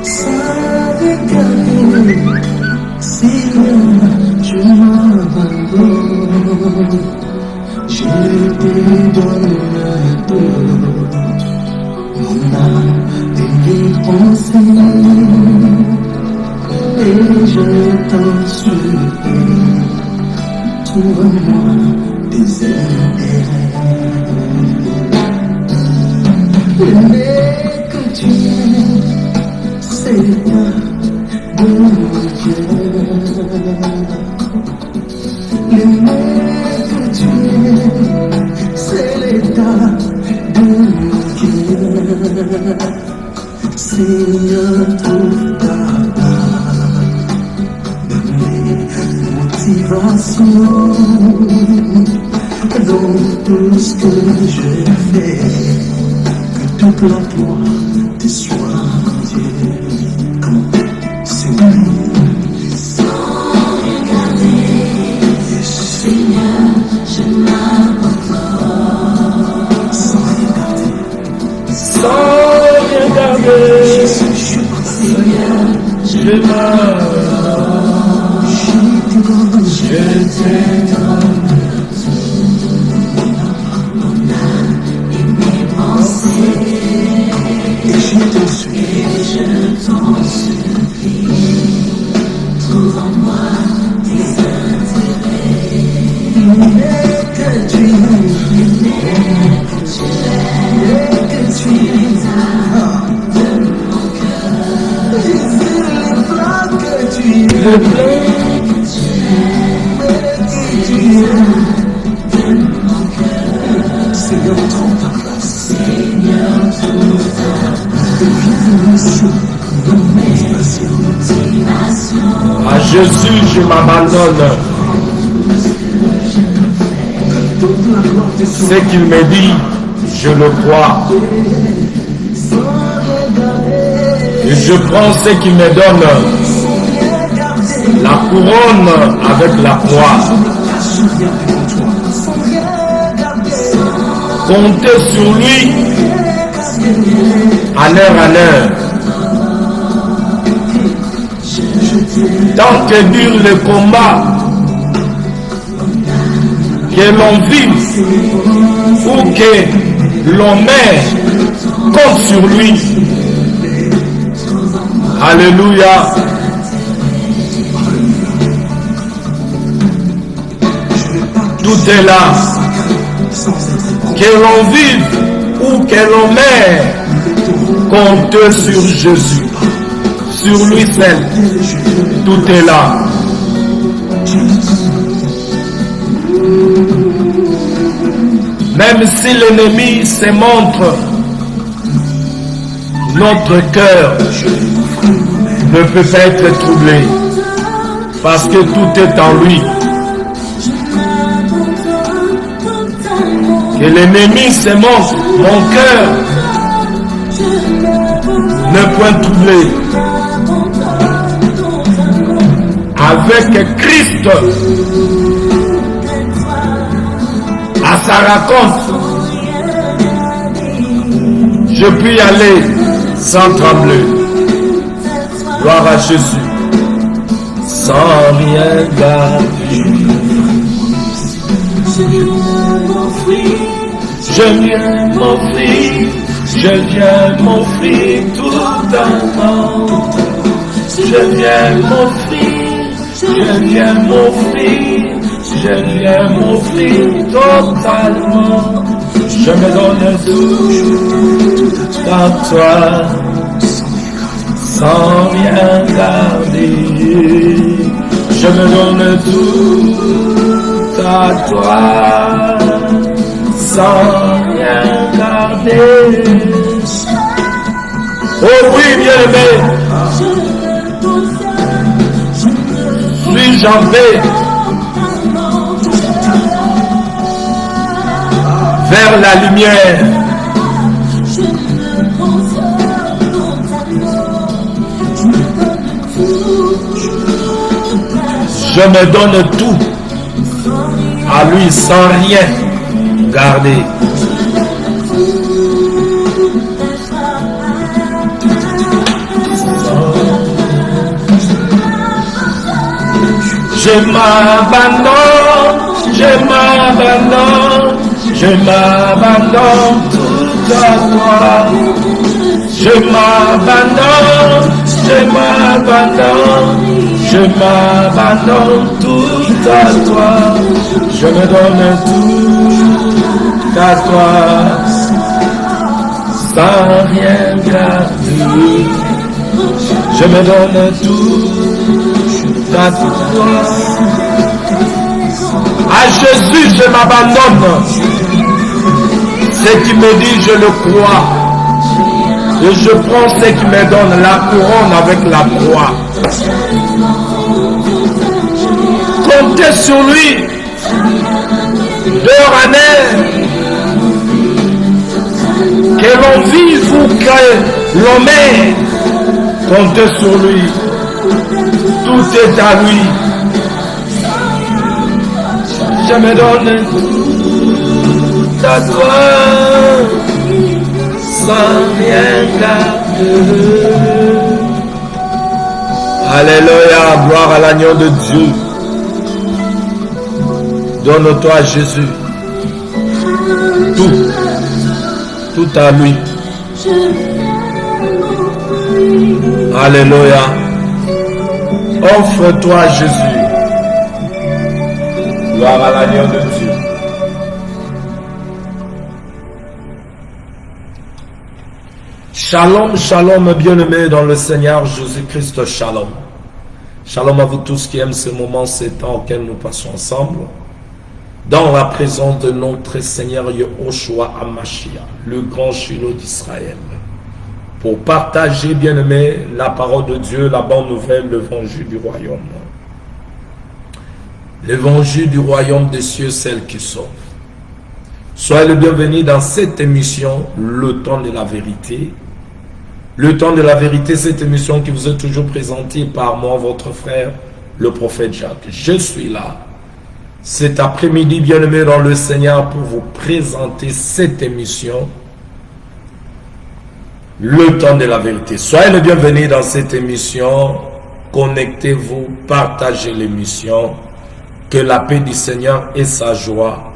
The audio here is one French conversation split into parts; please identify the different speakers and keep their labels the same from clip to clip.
Speaker 1: Sans regarder, Seigneur, je m'abandonne. Je te donne tout, mon âme et mes pensées, et je t'en supplie, trouve-moi des intérêts. Mais que tu es, Seigneur de mon cœur. Le mec que tu es, c'est l'état de mon cœur. Seigneur, trouve ta part de mes motivations dans tout ce que je fais, que toute l'emploi te soit Dieu. C'est moi. Je t'aime, mon âme et mes pensées, et je t'en supplie, trouve en moi tes intérêts. Mais que tu es de mon cœur, le plein que tu es de mon cœur. Seigneur, trouve ta place. Seigneur, trouve ta place.
Speaker 2: À Jésus, je m'abandonne. Ce qu'il me dit, je le crois. Et je prends ce qu'il me donne. La couronne avec la croix. Comptez sur lui à l'heure. Tant que dure le combat, que l'on vive ou que l'on meurt, compte sur lui. Alléluia. Tout est là. Que l'on vive ou que l'on meurt, compte sur Jésus. Sur lui seul. Tout est là. Même si l'ennemi se montre, notre cœur ne peut pas être troublé. Parce que tout est en lui. Que l'ennemi se montre, mon cœur ne peut troubler. Avec Christ à sa rencontre, je puis y aller sans trembler. Gloire à Jésus. Sans rien garder. Je viens m'offrir totalement. Je viens m'offrir totalement. Je me donne tout à toi, sans rien garder. Je me donne tout à toi, sans rien garder. Oh oui, bien-aimé, suis-je en paix vers la lumière? Je me donne tout à lui sans rien garder. Je m'abandonne, je m'abandonne, je m'abandonne tout à toi. Je m'abandonne, je m'abandonne, je m'abandonne tout à toi. Je me donne tout à toi, sans rien garder. Je me donne tout à toi. À Jésus, je m'abandonne. Ce qui me dit, je le crois. Et je prends ce qui me donne la couronne avec la croix. Comptez sur lui. D'heure en heure. Que l'on vive ou que l'on meurt. Comptez sur lui. Tout est à lui. Je me donne tout à toi. Sans rien garder. Alléluia, gloire à l'agneau de Dieu. Donne-toi à Jésus. Tout à lui. Alléluia. Offre-toi à Jésus. Gloire à l'agneau de Dieu. Shalom, shalom, bien-aimés dans le Seigneur Jésus-Christ, shalom. Shalom à vous tous qui aiment ce moment, ces temps auxquels nous passons ensemble, dans la présence de notre Seigneur Yehoshua HaMashiach, le grand Shiloh d'Israël, pour partager, bien-aimés, la parole de Dieu, la bonne nouvelle, l'évangile du royaume. L'évangile du royaume des cieux, celle qui sauve. Soyez le bienvenu dans cette émission, le temps de la vérité. Le temps de la vérité, cette émission qui vous est toujours présentée par moi, votre frère, le prophète Jacques. Je suis là, cet après-midi, bien-aimé dans le Seigneur, pour vous présenter cette émission, le temps de la vérité. Soyez le bienvenu dans cette émission, connectez-vous, partagez l'émission, que la paix du Seigneur et sa joie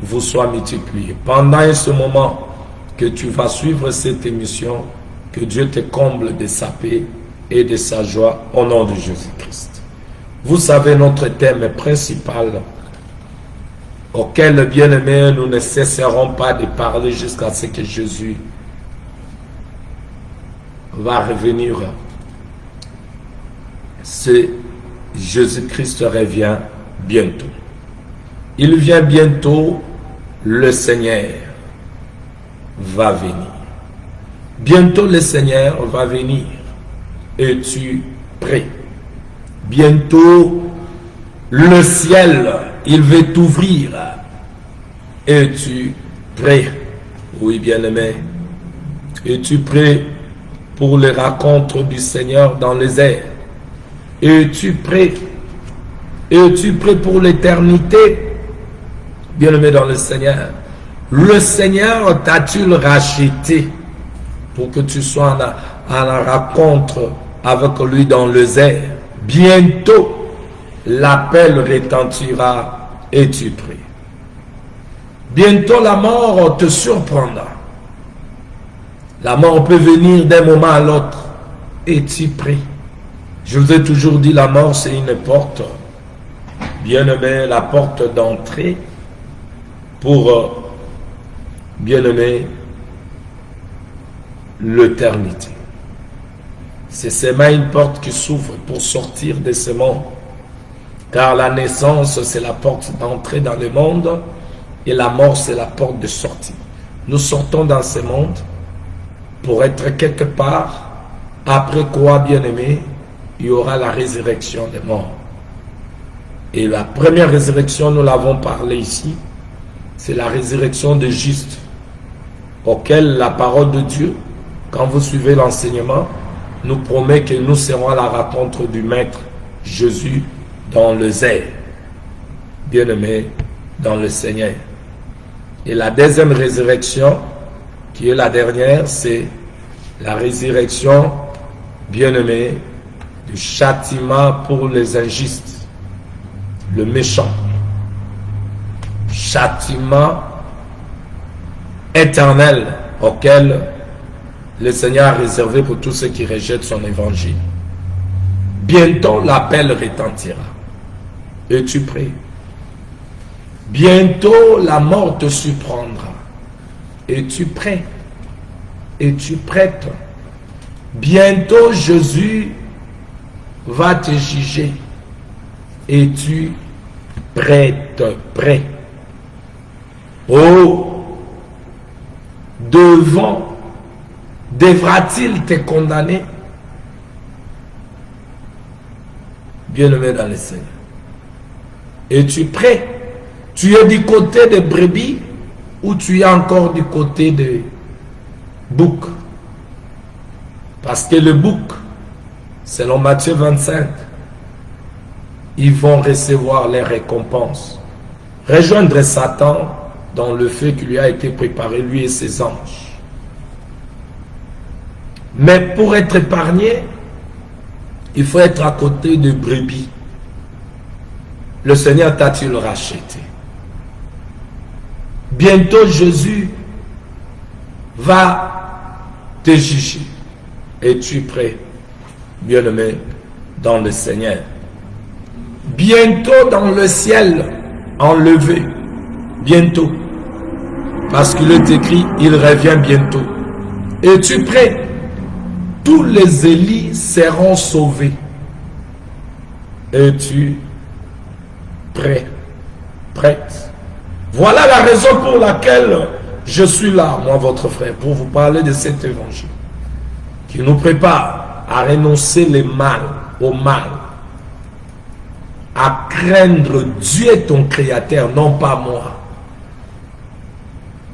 Speaker 2: vous soient multipliées. Pendant ce moment que tu vas suivre cette émission, que Dieu te comble de sa paix et de sa joie au nom de Jésus-Christ. Vous savez, notre thème principal auquel, bien-aimés, nous ne cesserons pas de parler jusqu'à ce que Jésus va revenir. C'est Jésus-Christ revient bientôt. Il vient bientôt, le Seigneur va venir. Bientôt le Seigneur va venir. Es-tu prêt? Bientôt le ciel, il veut t'ouvrir. Es-tu prêt? Oui, bien-aimé. Es-tu prêt pour les rencontres du Seigneur dans les airs? Es-tu prêt? Es-tu prêt pour l'éternité? Bien-aimé dans le Seigneur. Le Seigneur t'a-t-il racheté pour que tu sois en rencontre avec lui dans les airs? Bientôt, l'appel retentira. Es-tu prêt? Bientôt, la mort te surprendra. La mort peut venir d'un moment à l'autre. Es-tu prêt? Je vous ai toujours dit, la mort, c'est une porte. Bien-aimé, la porte d'entrée pour, bien-aimé, l'éternité. C'est seulement une porte qui s'ouvre pour sortir de ce monde. Car la naissance, c'est la porte d'entrée dans le monde et la mort, c'est la porte de sortie. Nous sortons dans ce monde pour être quelque part, après quoi, bien-aimé, il y aura la résurrection des morts. Et la première résurrection, nous l'avons parlé ici, c'est la résurrection des justes, auquel la parole de Dieu, quand vous suivez l'enseignement, nous promet que nous serons à la rencontre du Maître Jésus dans les airs. Bien-aimé dans le Seigneur. Et la deuxième résurrection, qui est la dernière, c'est la résurrection, bien-aimé, du châtiment pour les injustes. le méchant. Châtiment éternel auquel le Seigneur a réservé pour tous ceux qui rejettent son évangile. Bientôt l'appel retentira. Es-tu prêt? Bientôt la mort te surprendra. Es-tu prêt? Es-tu prête? Bientôt Jésus va te juger. Es-tu prête? Prêt? Oh, devra-t-il te condamner? Bien-aimé dans le Seigneur. Es-tu prêt? Tu es du côté des brebis ou tu es encore du côté des boucs? Parce que le bouc, selon Matthieu 25, ils vont recevoir les récompenses. Rejoindre Satan dans le feu qui lui a été préparé, lui et ses anges. Mais pour être épargné, il faut être à côté de brebis. Le Seigneur t'a-t-il racheté? Bientôt Jésus va te juger. Es-tu prêt, bien-aimé dans le Seigneur? Bientôt dans le ciel enlevé. Bientôt. Parce qu'il est écrit, il revient bientôt. Es-tu prêt? Tous les Élis seront sauvés. Es-tu prêt? Prête? Voilà la raison pour laquelle je suis là, moi, votre frère, pour vous parler de cet évangile qui nous prépare à renoncer au mal, à craindre Dieu ton Créateur, non pas moi,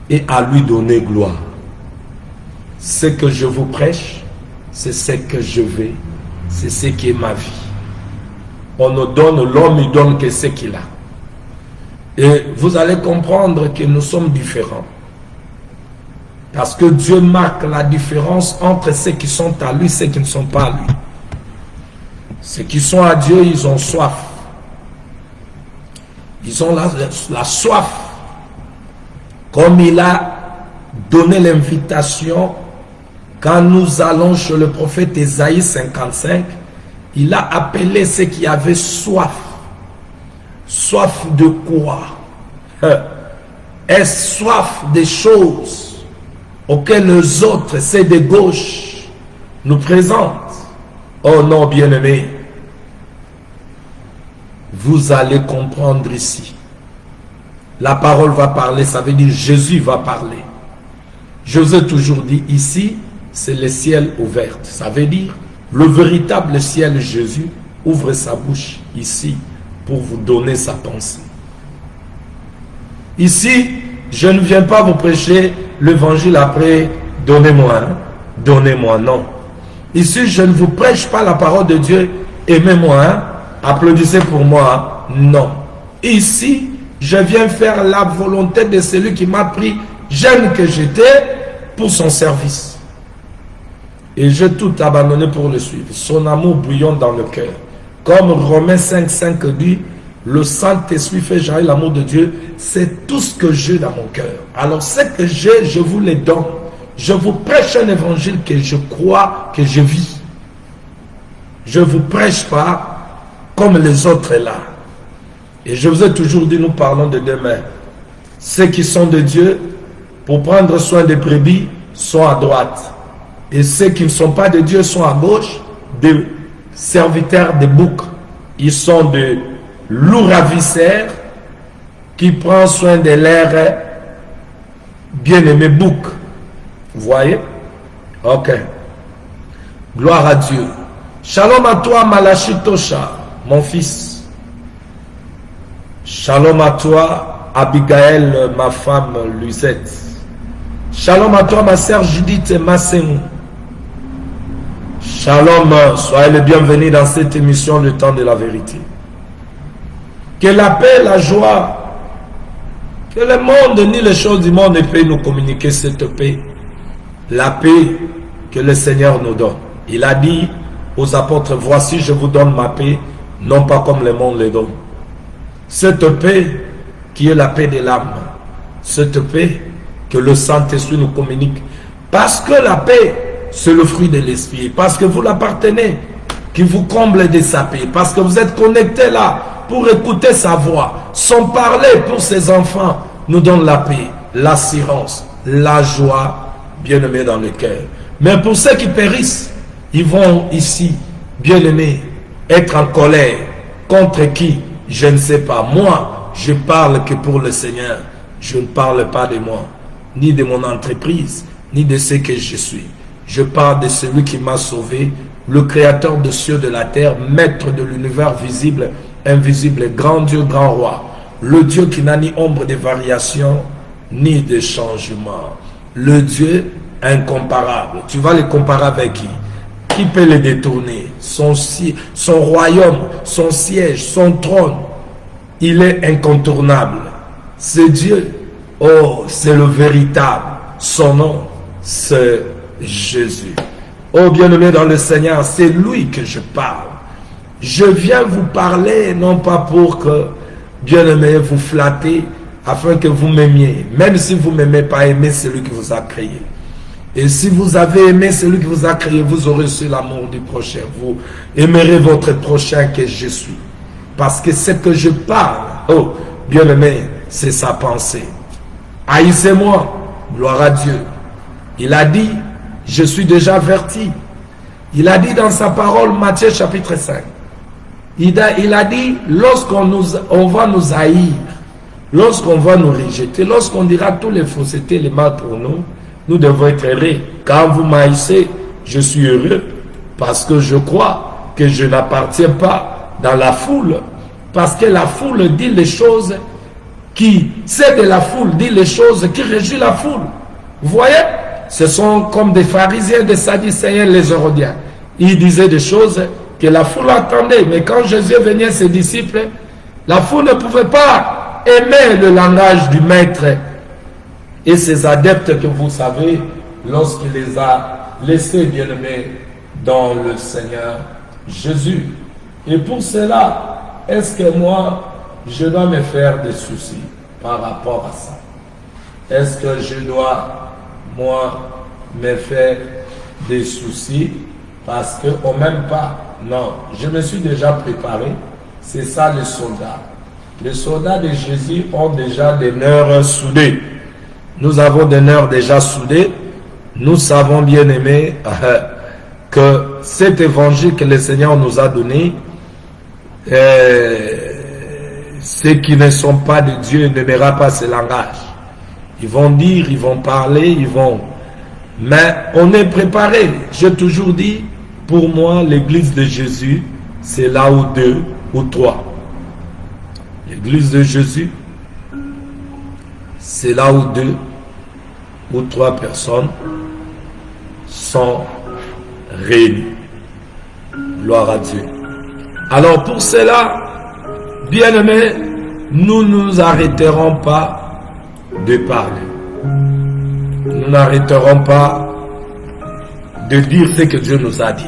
Speaker 2: et à lui donner gloire. Ce que je vous prêche, c'est ce que je vais, c'est ce qui est ma vie. On nous donne, l'homme ne donne que ce qu'il a. Et vous allez comprendre que nous sommes différents. Parce que Dieu marque la différence entre ceux qui sont à lui et ceux qui ne sont pas à lui. Ceux qui sont à Dieu, ils ont soif. Ils ont la soif. Comme il a donné l'invitation, quand nous allons chez le prophète Ésaïe 55, il a appelé ceux qui avaient soif. Soif de quoi? Est-ce soif des choses auxquelles les autres, c'est de gauche, nous présentent? Oh non, bien-aimés, vous allez comprendre ici. La parole va parler, ça veut dire Jésus va parler. Je vous ai toujours dit ici, c'est le ciel ouvert. Ça veut dire le véritable ciel Jésus ouvre sa bouche ici pour vous donner sa pensée. Ici, je ne viens pas vous prêcher l'évangile après, donnez-moi, donnez-moi, non. Ici, je ne vous prêche pas la parole de Dieu, aimez-moi, applaudissez pour moi, non. Ici, je viens faire la volonté de celui qui m'a pris, jeune que j'étais, pour son service. Et j'ai tout abandonné pour le suivre. Son amour bouillon dans le cœur. Comme Romains 5,5 dit, le Saint-Esprit fait jaillir l'amour de Dieu. C'est tout ce que j'ai dans mon cœur. Alors ce que j'ai, je vous le donne. Je vous prêche un évangile que je crois, que je vis. Je ne vous prêche pas comme les autres là. Et je vous ai toujours dit, nous parlons de demain. Ceux qui sont de Dieu, pour prendre soin des brebis, sont à droite. Et ceux qui ne sont pas de Dieu sont à gauche, des serviteurs des boucs. Ils sont de loups ravisseurs qui prennent soin de leurs bien-aimés boucs. Vous voyez? Ok. Gloire à Dieu. Shalom à toi, Malachi Tosha, mon fils. Shalom à toi, Abigail, ma femme, Lusette. Shalom à toi, ma sœur Judith Massemou. Shalom, soyez les bienvenus dans cette émission, le temps de la vérité. Que la paix, la joie, que le monde ni les choses du monde ne peuvent nous communiquer cette paix. La paix que le Seigneur nous donne. Il a dit aux apôtres, voici je vous donne ma paix, non pas comme le monde le donne. Cette paix qui est la paix de l'âme. Cette paix que le Saint-Esprit nous communique. Parce que la paix, c'est le fruit de l'Esprit. Parce que vous l'appartenez, qui vous comble de sa paix. Parce que vous êtes connectés là pour écouter sa voix. Son parler pour ses enfants nous donne la paix, l'assurance, la joie, bien-aimés dans le cœur. Mais pour ceux qui périssent, ils vont ici, bien-aimés, être en colère. Contre qui? Je ne sais pas. Moi, je parle que pour le Seigneur. Je ne parle pas de moi, ni de mon entreprise, ni de ce que je suis. Je parle de celui qui m'a sauvé, le créateur des cieux de la terre, maître de l'univers visible, invisible, grand Dieu, grand roi. Le Dieu qui n'a ni ombre de variation, ni de changement. Le Dieu incomparable. Tu vas le comparer avec qui? Qui peut le détourner? Son royaume, son siège, son trône, il est incontournable. C'est Dieu. Oh, c'est le véritable. Son nom, c'est Jésus. Oh, bien-aimé dans le Seigneur, c'est lui que je parle. Je viens vous parler, non pas pour que, bien-aimé, vous flatter, afin que vous m'aimiez. Même si vous ne m'aimez pas, aimez celui qui vous a créé. Et si vous avez aimé celui qui vous a créé, vous aurez reçu l'amour du prochain. Vous aimerez votre prochain que je suis. Parce que ce que je parle, oh, bien-aimé, c'est sa pensée. Haïssez-moi, gloire à Dieu. Il a dit, je suis déjà averti. Il a dit dans sa parole, Matthieu chapitre 5. Il a dit, lorsqu'on va nous haïr, lorsqu'on va nous rejeter, lorsqu'on dira tous les faussetés, les mal pour nous, nous devons être heureux. Quand vous m'haïssez, je suis heureux parce que je crois que je n'appartiens pas dans la foule. Parce que la foule dit les choses c'est de la foule, dit les choses qui réjouissent la foule. Vous voyez? Ce sont comme des pharisiens, des sadducéens, les hérodiens. Ils disaient des choses que la foule attendait. Mais quand Jésus venait ses disciples, la foule ne pouvait pas aimer le langage du maître. Et ces adeptes que vous savez, lorsqu'il les a laissés bien-aimés dans le Seigneur Jésus. Et pour cela, est-ce que moi, je dois me faire des soucis par rapport à ça? Est-ce que je dois, moi, me faire des soucis parce qu'on ne m'aime pas? Non, je me suis déjà préparé. C'est ça les soldats. Les soldats de Jésus ont déjà des nerfs soudés. Nous avons des nerfs déjà soudés. Nous savons bien aimé que cet évangile que le Seigneur nous a donné, ceux qui ne sont pas de Dieu n'aimera pas ce langage. Ils vont dire, ils vont parler, ils vont... Mais on est préparé. J'ai toujours dit, pour moi, l'église de Jésus, c'est là où 2 ou 3. L'église de Jésus, c'est là où 2 ou 3 personnes sont réunies. Gloire à Dieu. Alors pour cela, bien-aimés, nous ne nous arrêterons pas de parler. Nous n'arrêterons pas de dire ce que Dieu nous a dit.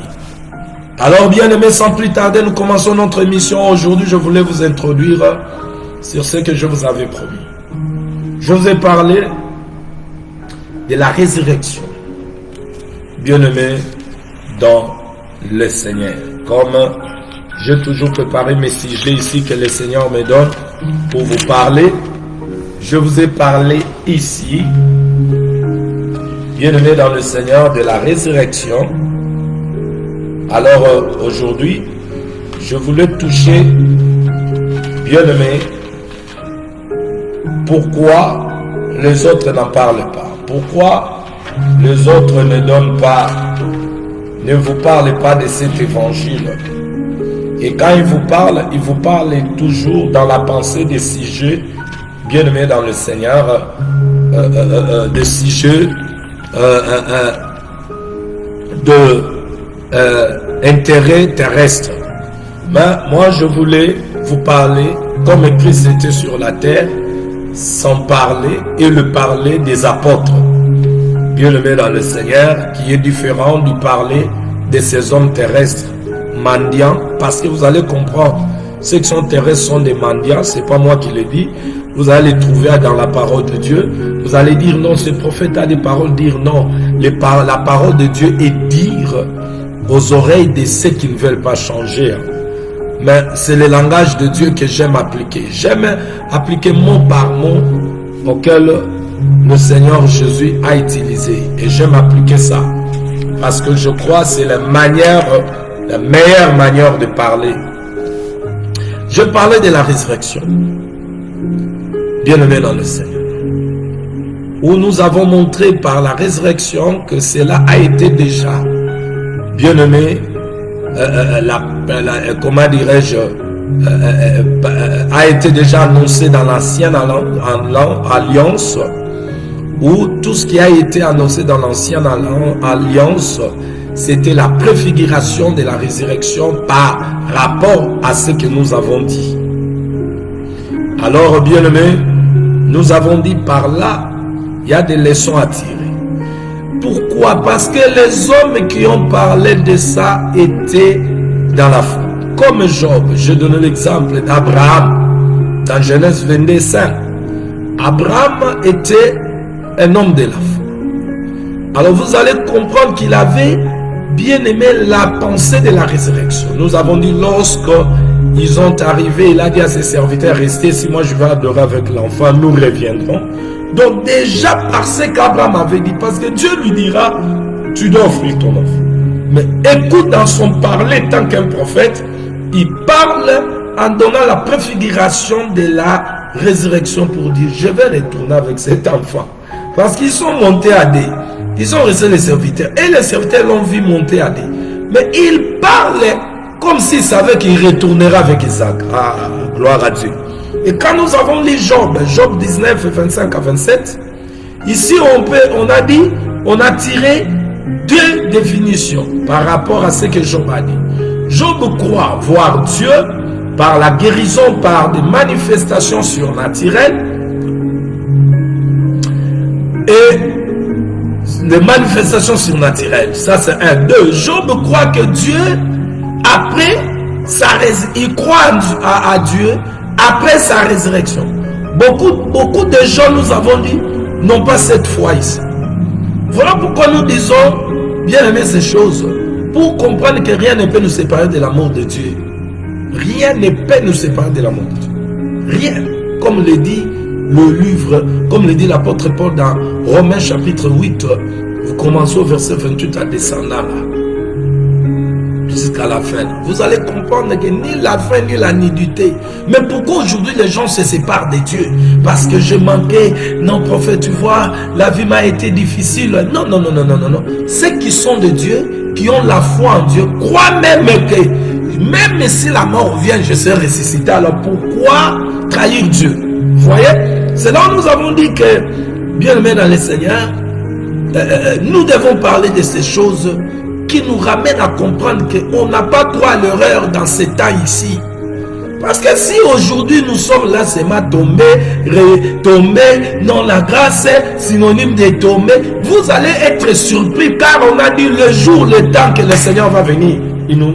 Speaker 2: Alors bien-aimés, sans plus tarder, nous commençons notre émission. Aujourd'hui, je voulais vous introduire sur ce que je vous avais promis. Je vous ai parlé de la résurrection. Bien-aimés dans le Seigneur. Comme j'ai toujours préparé mes sujets ici que le Seigneur me donne pour vous parler, je vous ai parlé ici, bien-aimés dans le Seigneur, de la résurrection. Alors aujourd'hui, je voulais toucher, bien-aimés, pourquoi les autres n'en parlent pas. Pourquoi les autres ne vous parlent pas de cet évangile. Et quand ils vous parlent toujours dans la pensée des sujets, bien-aimés dans le Seigneur, des sujets intérêt terrestre. Mais moi je voulais vous parler comme Christ était sur la terre, sans parler et le parler des apôtres. Bien-aimés dans le Seigneur, qui est différent du parler de ces hommes terrestres mendiants, parce que vous allez comprendre, ceux qui sont terrestres sont des mendiants, c'est pas moi qui le dis. Vous allez les trouver dans la parole de Dieu. Vous allez dire non, ce prophète a des paroles, dire non. La parole de Dieu est dire aux oreilles de ceux qui ne veulent pas changer. Mais c'est le langage de Dieu que j'aime appliquer. J'aime appliquer mot par mot auquel le Seigneur Jésus a utilisé. Et j'aime appliquer ça. Parce que je crois que c'est la meilleure manière de parler. Je parlais de la résurrection. Bien-aimé dans le Seigneur. Où nous avons montré par la résurrection que cela a été déjà, bien-aimé, comment dirais-je, a été déjà annoncé dans l'ancienne alliance, où tout ce qui a été annoncé dans l'ancienne alliance, c'était la préfiguration de la résurrection par rapport à ce que nous avons dit. Alors, bien-aimés, nous avons dit par là, il y a des leçons à tirer. Pourquoi? Parce que les hommes qui ont parlé de ça étaient dans la foi. Comme Job, je donne l'exemple d'Abraham dans Genèse 22, 5. Abraham était un homme de la foi. Alors vous allez comprendre qu'il avait bien aimé la pensée de la résurrection. Nous avons dit lorsque ils sont arrivés, il a dit à ses serviteurs, restez, si moi je vais adorer avec l'enfant, nous reviendrons. Donc déjà par ce qu'Abraham avait dit, parce que Dieu lui dira, tu dois offrir ton enfant. Mais écoute dans son parler tant qu'un prophète, il parle en donnant la préfiguration de la résurrection pour dire, je vais retourner avec cet enfant. Parce qu'ils sont montés à D. Ils sont restés les serviteurs. Et les serviteurs l'ont vu monter à D. Mais il parlait comme s'il savait qu'il retournera avec Isaac. Ah, gloire à Dieu. Et quand nous avons lu Job 19, 25 à 27, ici on a tiré deux définitions par rapport à ce que Job a dit. Job croit voir Dieu par la guérison, par des manifestations surnaturelles et des manifestations surnaturelles. Ça c'est un. Deux, Job croit que Dieu, après il croit à Dieu après sa résurrection. Beaucoup de gens, nous avons dit, n'ont pas cette foi ici. Voilà pourquoi nous disons, bien aimer ces choses, pour comprendre que rien ne peut nous séparer de l'amour de Dieu. Rien ne peut nous séparer de l'amour de Dieu. Rien. Comme le dit le livre, comme le dit l'apôtre Paul dans Romains chapitre 8, vous commencez au verset 28 à descendre là. Jusqu'à la fin. Vous allez comprendre que ni la fin ni la nudité. Mais pourquoi aujourd'hui les gens se séparent de Dieu? Parce que je manquais. Non, prophète, tu vois, la vie m'a été difficile. Non. Ceux qui sont de Dieu, qui ont la foi en Dieu, croient même que, même si la mort vient, je serai ressuscité. Alors pourquoi trahir Dieu? Vous voyez? C'est là où nous avons dit que, bien aimé dans le Seigneur, nous devons parler de ces choses qui nous ramène à comprendre qu'on n'a pas droit à l'erreur dans ces temps ici. Parce que si aujourd'hui nous sommes là, c'est ma tombée, retomber, non, la grâce est synonyme de tomber, vous allez être surpris car on a dit le jour, le temps que le Seigneur va venir.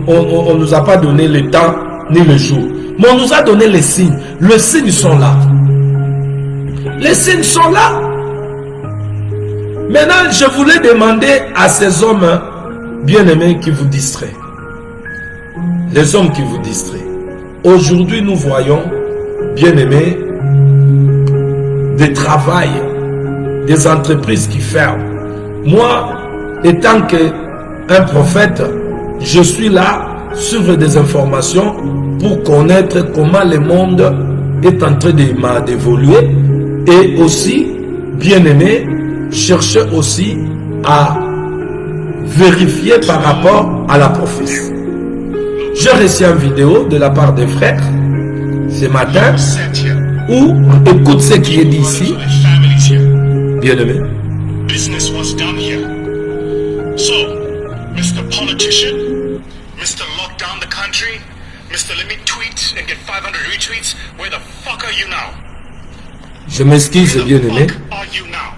Speaker 2: On ne nous a pas donné le temps ni le jour. Mais on nous a donné les signes. Les signes sont là. Les signes sont là. Maintenant, je voulais demander à ces hommes bien-aimés qui vous distraient. Les hommes qui vous distraient. Aujourd'hui, nous voyons, bien-aimés, des travails, des entreprises qui ferment. Moi, étant qu'un prophète, je suis là, suivre des informations pour connaître comment le monde est en train d'évoluer et aussi, bien-aimés, chercher aussi à vérifier par rapport à la prophétie. J'ai reçu une vidéo de la part des frères ce matin où, écoute ce qui est dit ici, bien aimé.
Speaker 3: Business was done here. So, Mr. Politician, Mr. Lock down the country, Mr. Let me tweet and get 500 retweets, where the fuck are you now?
Speaker 2: Je m'excuse, bien aimé.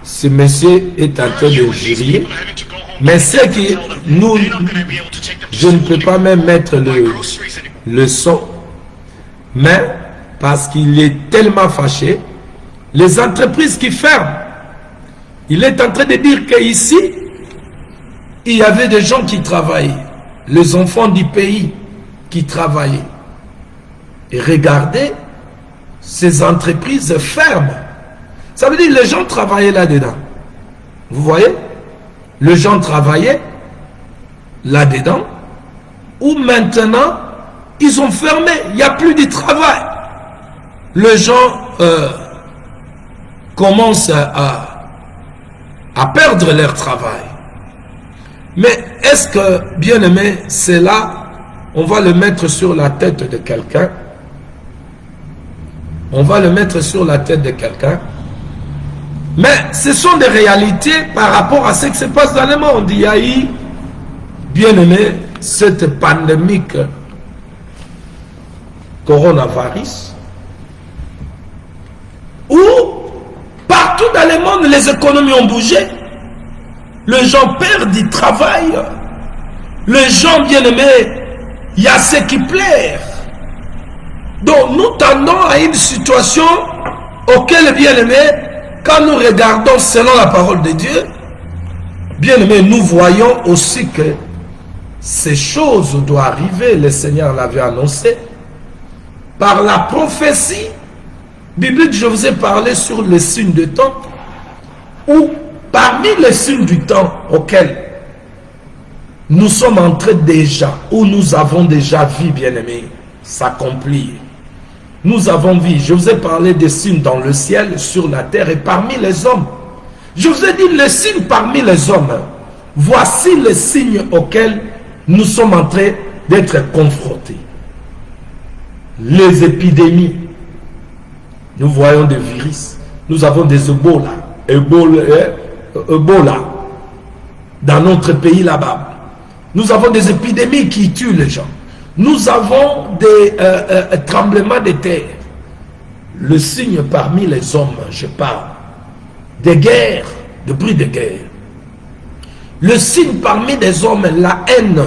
Speaker 2: Ce monsieur est en train de jurer. Mais ce qui je ne peux pas même mettre le son. Mais parce qu'il est tellement fâché, les entreprises qui ferment, il est en train de dire qu'ici, il y avait des gens qui travaillaient, les enfants du pays qui travaillaient. Et regardez, ces entreprises ferment. Ça veut dire que les gens travaillaient là-dedans. Vous voyez? Les gens travaillaient là-dedans, où maintenant, ils ont fermé. Il n'y a plus de travail. Les gens commencent à perdre leur travail. Mais est-ce que, bien aimé, c'est là, on va le mettre sur la tête de quelqu'un? On va le mettre sur la tête de quelqu'un. Mais ce sont des réalités par rapport à ce qui se passe dans le monde. Il y a eu, bien aimé, cette pandémique coronavirus, où partout dans le monde, les économies ont bougé. Les gens perdent du travail. Les gens, bien aimés, il y a ce qui plaît. Donc nous tendons à une situation auquel, bien aimé, quand nous regardons selon la parole de Dieu, bien aimé, nous voyons aussi que ces choses doivent arriver. Le Seigneur l'avait annoncé par la prophétie biblique. Je vous ai parlé sur les signes de temps, où parmi les signes du temps auxquels nous sommes entrés déjà, où nous avons déjà vu, bien aimé, s'accomplir. Nous avons vu, je vous ai parlé des signes dans le ciel, sur la terre et parmi les hommes. Je vous ai dit les signes parmi les hommes. Voici les signes auxquels nous sommes en train d'être confrontés. Les épidémies. Nous voyons des virus. Nous avons des Ebola dans notre pays là-bas. Nous avons des épidémies qui tuent les gens. Nous avons des tremblements de terre. Le signe parmi les hommes, je parle. Des guerres, de bruit de guerre. Le signe parmi les hommes, la haine.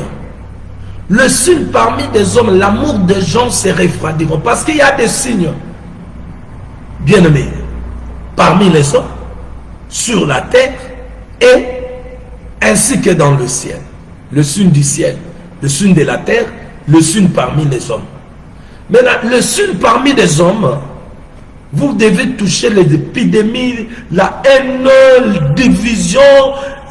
Speaker 2: Le signe parmi les hommes, l'amour des gens se refroidiront. Parce qu'il y a des signes, bien aimés, parmi les hommes, sur la terre et ainsi que dans le ciel. Le signe du ciel, le signe de la terre, le signe parmi les hommes. Maintenant, le signe parmi les hommes, vous devez toucher les épidémies, la haine, la division,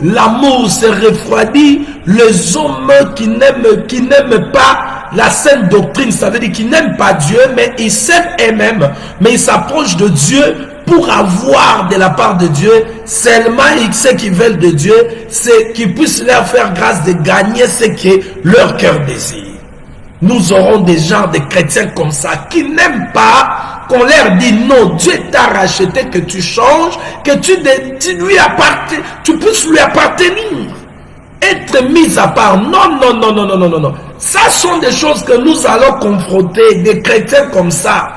Speaker 2: l'amour se refroidit, les hommes qui n'aiment pas la sainte doctrine, ça veut dire qu'ils n'aiment pas Dieu, mais ils s'aiment eux-mêmes, mais ils s'approchent de Dieu pour avoir de la part de Dieu seulement ce qu'ils veulent de Dieu, c'est qu'ils puissent leur faire grâce de gagner ce que leur cœur désire. Nous aurons des gens, des chrétiens comme ça, qui n'aiment pas qu'on leur dit non, Dieu t'a racheté, que tu changes, que tu puisses lui appartenir. Être mis à part. Non, non, non, non, non, non, non, non. Ça sont des choses que nous allons confronter, des chrétiens comme ça.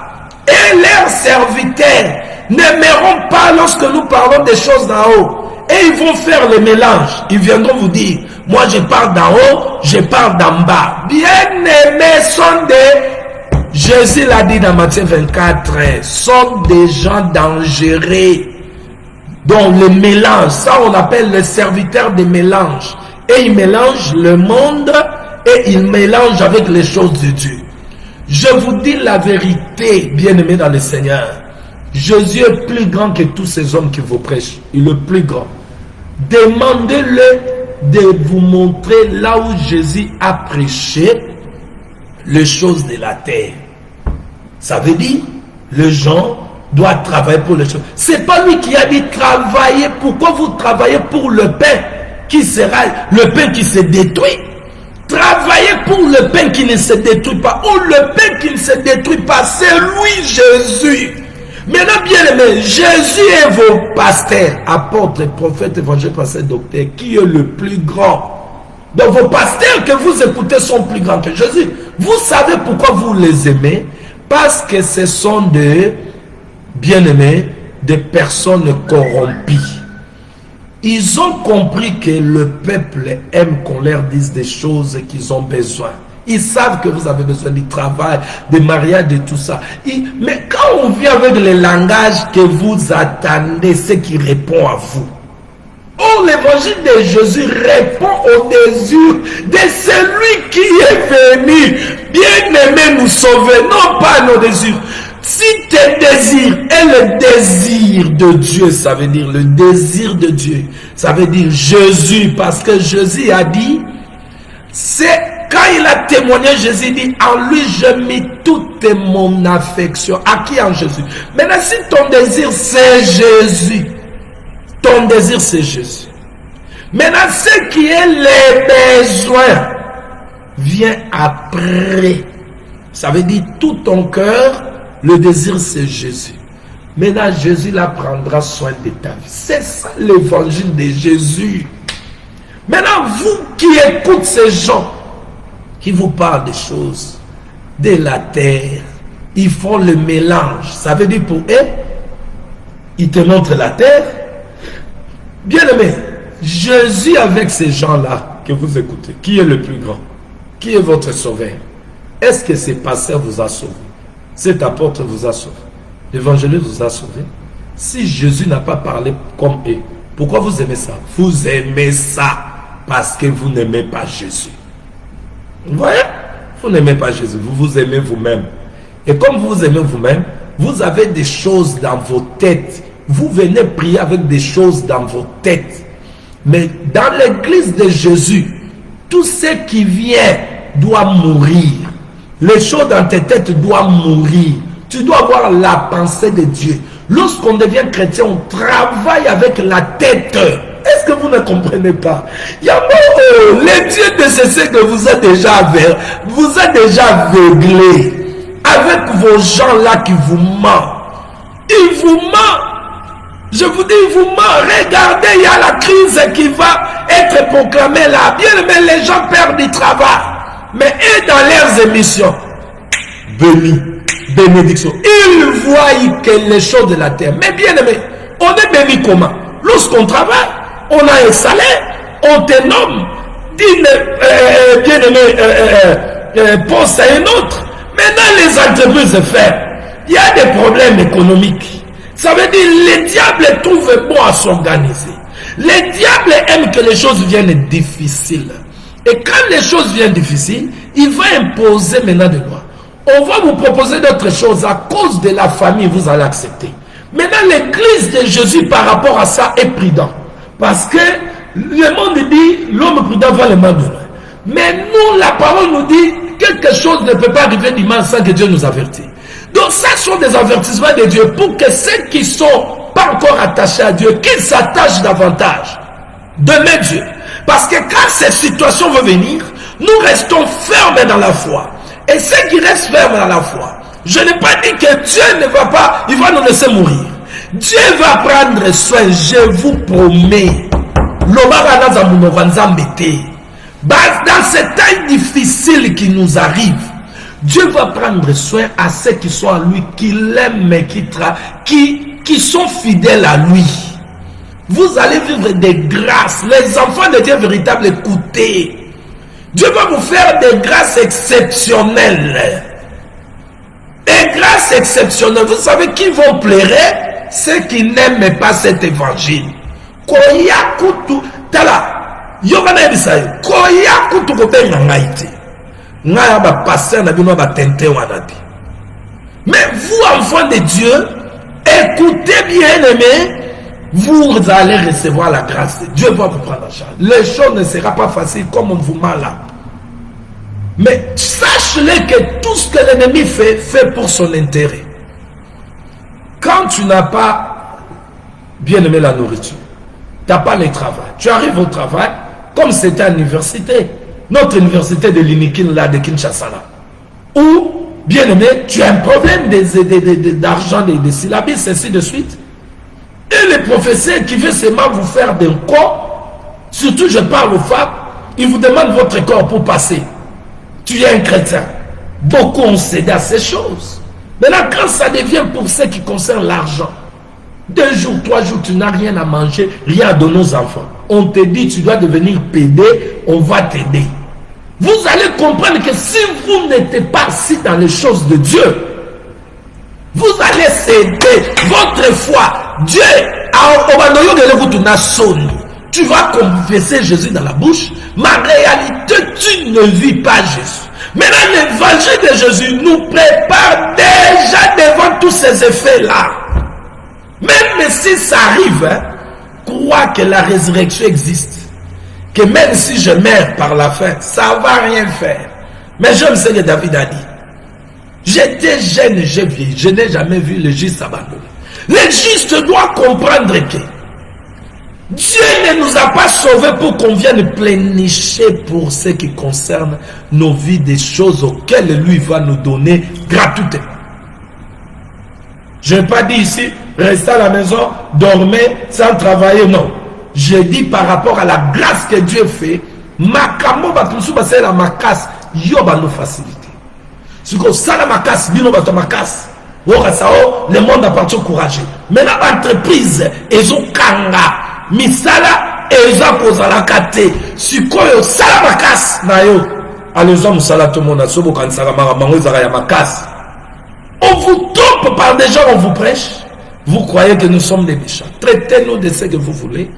Speaker 2: Et leurs serviteurs n'aimeront pas lorsque nous parlons des choses d'en haut. Et ils vont faire le mélange. Ils viendront vous dire, moi je parle d'en haut, je parle d'en bas. Bien-aimés sont des... Jésus l'a dit dans Matthieu 24, sont des gens dangereux. Donc le mélange, ça on appelle le serviteur des mélanges. Et ils mélangent le monde et ils mélangent avec les choses de Dieu. Je vous dis la vérité, bien-aimés dans le Seigneur. Jésus est plus grand que tous ces hommes qui vous prêchent. Il est plus grand. Demandez-le de vous montrer là où Jésus a prêché les choses de la terre. Ça veut dire, les gens doivent travailler pour les choses. C'est pas lui qui a dit travailler. Pourquoi vous travaillez pour le pain qui sera le pain qui se détruit? Travaillez pour le pain qui ne se détruit pas. Ou le pain qui ne se détruit pas, c'est lui Jésus. Maintenant, bien aimé, Jésus est vos pasteurs, apôtres, prophètes, évangélistes, pasteurs, docteurs, qui est le plus grand. Donc vos pasteurs que vous écoutez sont plus grands que Jésus. Vous savez pourquoi vous les aimez? Parce que ce sont des bien-aimés, des personnes corrompues. Ils ont compris que le peuple aime qu'on leur dise des choses qu'ils ont besoin. Ils savent que vous avez besoin du travail, des mariages, de tout ça. Mais quand on vient avec le langage que vous attendez, ce qui répond à vous. Oh, l'évangile de Jésus répond au désir de celui qui est venu, bien aimé, nous sauver, non pas nos désirs. Si tes désirs est le désir de Dieu, ça veut dire le désir de Dieu, ça veut dire Jésus, parce que Jésus a dit, c'est quand il a témoigné, Jésus dit, en lui je mis toute mon affection. À qui? En Jésus. Maintenant, si ton désir c'est Jésus, ton désir c'est Jésus. Maintenant, ce qui est les besoins vient après. Ça veut dire tout ton cœur, le désir c'est Jésus. Maintenant, Jésus là prendra soin de ta vie. C'est ça l'évangile de Jésus. Maintenant, vous qui écoutez ces gens qui vous parlent des choses de la terre, ils font le mélange. Ça veut dire pour eux, ils te montrent la terre. Bien aimé, Jésus avec ces gens-là que vous écoutez, qui est le plus grand? Qui est votre sauveur? Est-ce que ces pasteurs vous a sauvé? Cet apôtre vous a sauvé? L'évangéliste vous a sauvé? Si Jésus n'a pas parlé comme eux, pourquoi vous aimez ça? Vous aimez ça parce que vous n'aimez pas Jésus. Vous voyez? Vous n'aimez pas Jésus, vous vous aimez vous-même. Et comme vous aimez vous-même, vous avez des choses dans vos têtes. Vous venez prier avec des choses dans vos têtes. Mais dans l'église de Jésus, tout ce qui vient doit mourir. Les choses dans tes têtes doivent mourir. Tu dois avoir la pensée de Dieu. Lorsqu'on devient chrétien, on travaille avec la tête. Est-ce que vous ne comprenez pas? Il y a les dieux de ce siècle vous a déjà aveuglé avec vos gens là qui vous mentent. Ils vous mentent. Je vous dis, ils vous mentent. Regardez, il y a la crise qui va être proclamée là. Bien aimé, les gens perdent du travail. Mais et dans leurs émissions, béni, bénédiction. Ils voient que les choses de la terre. Mais bien aimé, on est béni comment? Lorsqu'on travaille, on a un salaire, on te nomme, bien aimé, poste à un autre. Maintenant, les entreprises se font. Il y a des problèmes économiques. Ça veut dire les diables trouvent bon à s'organiser. Les diables aiment que les choses viennent difficiles. Et quand les choses viennent difficiles, il va imposer maintenant des lois. On va vous proposer d'autres choses à cause de la famille, vous allez accepter. Maintenant, l'église de Jésus par rapport à ça est prudent. Parce que le monde dit, l'homme prudent va le monde. Mais nous, la parole nous dit, quelque chose ne peut pas arriver dimanche sans que Dieu nous avertisse. Donc ça sont des avertissements de Dieu pour que ceux qui ne sont pas encore attachés à Dieu, qu'ils s'attachent davantage. Demain Dieu. Parce que quand cette situation va venir, nous restons fermes dans la foi. Et ceux qui restent fermes dans la foi, je n'ai pas dit que Dieu ne va pas, il va nous laisser mourir. Dieu va prendre soin, je vous promets. Dans ces temps difficiles qui nous arrivent, Dieu va prendre soin à ceux qui sont à lui, qui l'aiment, qui sont fidèles à lui. Vous allez vivre des grâces. Les enfants de Dieu véritables, écoutez. Dieu va vous faire des grâces exceptionnelles. Des grâces exceptionnelles. Vous savez qui vont pleurer? Ceux qui n'aiment pas cet évangile. Koya kutu tala. Yogana bisayo. Koya kutu kote ngangaite. Ngaya ba passer na bino ba tente wanabi. Mais vous, enfants de Dieu, écoutez bien aimés, vous allez recevoir la grâce. Dieu va vous prendre en charge. Les choses ne seront pas faciles comme on vous ment là. Mais sache-le que tout ce que l'ennemi fait pour son intérêt. Quand tu n'as pas bien aimé la nourriture, tu n'as pas le travail, tu arrives au travail, comme c'était à l'université, notre université de l'Inikin là, de Kinshasa là, où, bien aimé, tu as un problème d'argent, des syllabes, ainsi de suite. Et le professeur qui veut seulement vous faire des corps, surtout je parle aux femmes, il vous demande votre corps pour passer. Tu es un chrétien. Beaucoup ont cédé à ces choses. Maintenant, quand ça devient pour ce qui concerne l'argent, 2 jours, 3 jours, tu n'as rien à manger, rien à donner aux enfants. On te dit, tu dois devenir PD, on va t'aider. vous allez comprendre que si vous n'êtes pas assis dans les choses de Dieu, vous allez céder votre foi. Dieu, tu vas confesser Jésus dans la bouche, mais en réalité, tu ne vis pas Jésus. Maintenant, l'évangile de Jésus nous prépare déjà devant tous ces effets-là. Même si ça arrive, crois que la résurrection existe. Que même si je meurs par la faim, ça ne va rien faire. Mais j'aime ce que David a dit. J'étais jeune, j'ai vieilli. Je n'ai jamais vu le juste abandonné. Le juste doit comprendre que Dieu ne nous a pas sauvés pour qu'on vienne plénicher pour ce qui concerne nos vies, des choses auxquelles lui va nous donner gratuitement. Je n'ai pas dit ici, restez à la maison, dormez sans travailler, non. Je dis par rapport à la grâce que Dieu fait, makamo batusu basela makas yo ba nous facilité. Si ko sala makas bino bato makas, le monde appartient au courageux. Mais l'entreprise ezo kanga misala eza kozala kate. Si ko yo sala makas na yo, alezo musala to mona sobo kansaka mamango ezaka ya makas. On vous trompe par des gens, on vous prêche. Vous croyez que nous sommes des méchants. Traitez-nous de ce que vous voulez.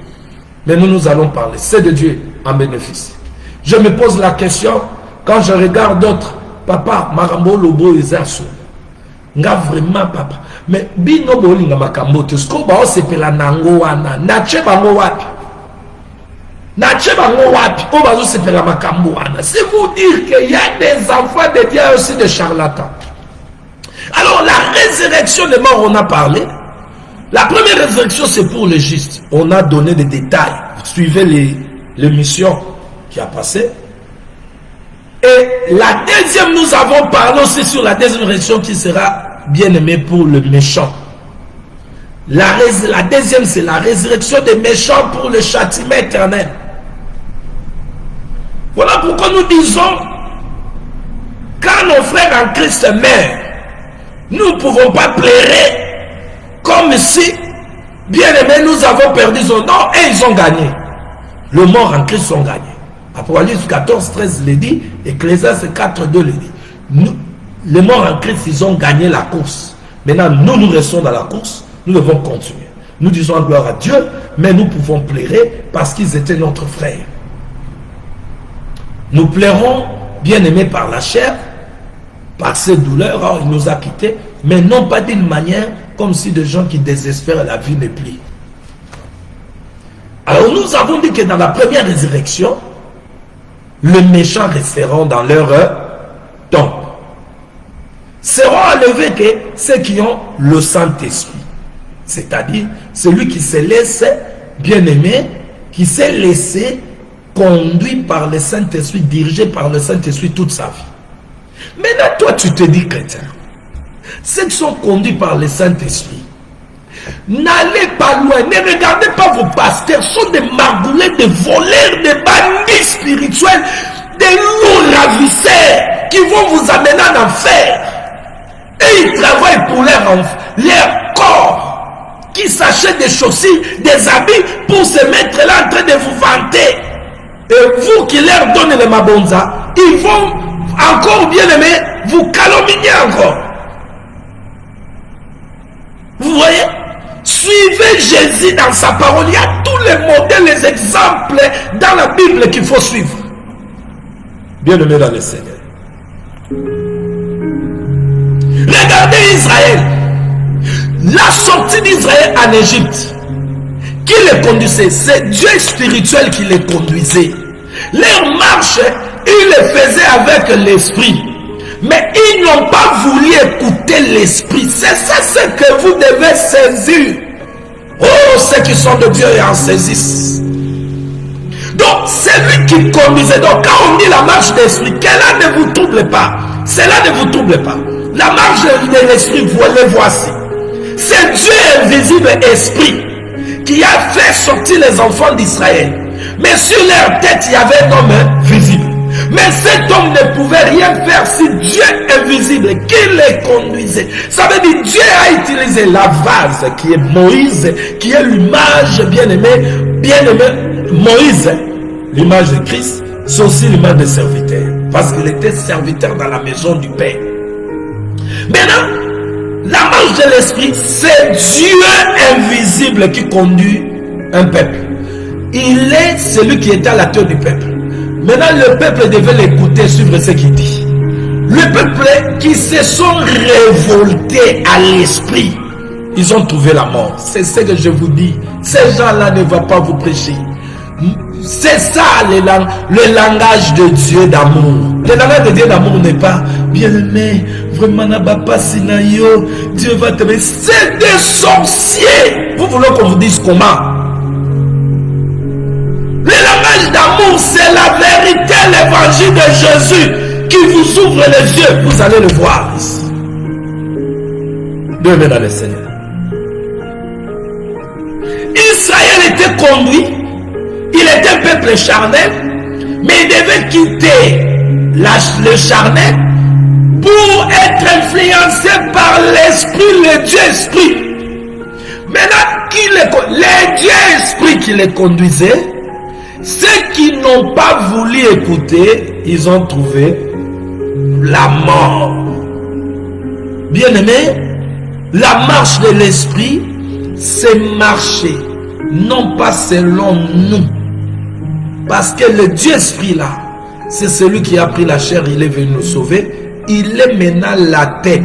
Speaker 2: Mais nous allons parler. C'est de Dieu en bénéfice. Je me pose la question, quand je regarde d'autres, papa, Marambo Lobo Ezerso, nga vraiment papa. Mais bino bolinga makambo, tusko ba osepela nango wana, nache bango wapi. Nache bango wapi, o bazo sepela makambo wana. C'est vous dire qu'il y a des enfants de Dieu aussi des charlatans. Alors la résurrection des morts, on a parlé. La première résurrection, c'est pour les justes. On a donné des détails. Suivez l'émission qui a passé. Et la deuxième, nous avons parlé aussi sur la deuxième résurrection qui sera bien aimée pour le méchant. La deuxième, c'est la résurrection des méchants pour le châtiment éternel. Voilà pourquoi nous disons, quand nos frères en Christ meurent, nous ne pouvons pas pleurer comme si, bien aimé, nous avons perdu son nom et ils ont gagné. Le mort en Christ ont gagné. Apocalypse 14, 13 le dit, Ecclésiaste 4, 2 le dit. Nous, les morts en Christ, ils ont gagné la course. Maintenant, nous restons dans la course, nous devons continuer. Nous disons gloire à Dieu, mais nous pouvons pleurer parce qu'ils étaient notre frère. Nous pleurons, bien aimés par la chair, par ces douleurs, alors il nous a quittés, mais non pas d'une manière comme si des gens qui désespèrent la vie n'est plus. Alors nous avons dit que dans la première résurrection, les méchants resteront dans leur tombe. Seront enlevés que ceux qui ont le Saint-Esprit. C'est-à-dire celui qui se laisse bien aimé, qui s'est laissé conduit par le Saint-Esprit, dirigé par le Saint-Esprit toute sa vie. Maintenant, toi, tu te dis chrétien. Ceux qui sont conduits par le Saint-Esprit, n'allez pas loin, ne regardez pas vos pasteurs, sont des margoulets, des voleurs, des bandits spirituels, des loups ravisseurs qui vont vous amener en enfer. Et ils travaillent pour leur corps, qui s'achètent des chaussures, des habits pour se mettre là en train de vous vanter. Et vous qui leur donnez le mabonza, ils vont encore bien aimé vous calomnier encore. Vous voyez? Suivez Jésus dans sa parole. Il y a tous les modèles, les exemples dans la Bible qu'il faut suivre. Bien aimé dans le Seigneur. Regardez Israël. La sortie d'Israël en Égypte. Qui les conduisait? C'est Dieu spirituel qui les conduisait. Leur marche, ils les faisaient avec l'esprit. Mais ils n'ont pas voulu écouter l'esprit. C'est ça ce que vous devez saisir. Oh, ceux qui sont de Dieu et en saisissent. Donc, c'est lui qui conduisait. Donc, quand on dit la marche d'esprit, cela ne vous trouble pas. Cela ne vous trouble pas. La marche de l'esprit, vous les voici. C'est Dieu invisible esprit qui a fait sortir les enfants d'Israël. Mais sur leur tête, il y avait un homme visible. Mais cet homme ne pouvait rien faire si Dieu invisible qui les conduisait. Ça veut dire Dieu a utilisé la vase qui est Moïse, qui est l'image bien-aimée Moïse, l'image de Christ, c'est aussi l'image des serviteurs. parce qu'il était serviteur dans la maison du Père. Maintenant, la marche de l'esprit, c'est Dieu invisible qui conduit un peuple. Il est celui qui est à la tête du peuple. Maintenant, le peuple devait l'écouter, suivre ce qu'il dit. Le peuple qui se sont révoltés à l'esprit, ils ont trouvé la mort. C'est ce que je vous dis. Ces gens-là ne vont pas vous prêcher. C'est ça le langage de Dieu d'amour. Le langage de Dieu d'amour n'est pas bien-aimé, vraiment Sinayo, Dieu va t'aimer. C'est des sorciers. Vous voulez qu'on vous dise comment? Le langage d'amour, c'est la vérité, l'évangile de Jésus qui vous ouvre les yeux. Vous allez le voir ici. Bienvenue dans le Seigneur. Israël était conduit, il était un peuple charnel, mais il devait quitter le charnel pour être influencé par l'esprit, le Dieu esprit. Maintenant, les dieux esprits qui les conduisaient, ceux qui n'ont pas voulu écouter, ils ont trouvé la mort. Bien-aimé, la marche de l'esprit, c'est marcher, non pas selon nous. Parce que le Dieu esprit là, c'est celui qui a pris la chair, il est venu nous sauver. Il est maintenant la tête.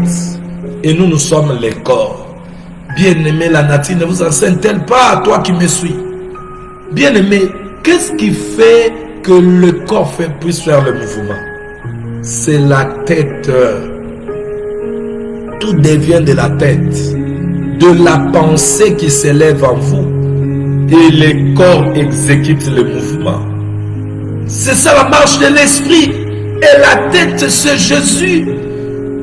Speaker 2: Et nous, nous sommes les corps. Bien-aimé, la nature ne vous enseigne-t-elle pas, toi qui me suis? Bien-aimé, qu'est-ce qui fait que le corps puisse faire le mouvement? C'est la tête. Tout devient de la tête. De la pensée qui s'élève en vous. Et le corps exécute le mouvement. C'est ça la marche de l'esprit. Et la tête, c'est Jésus.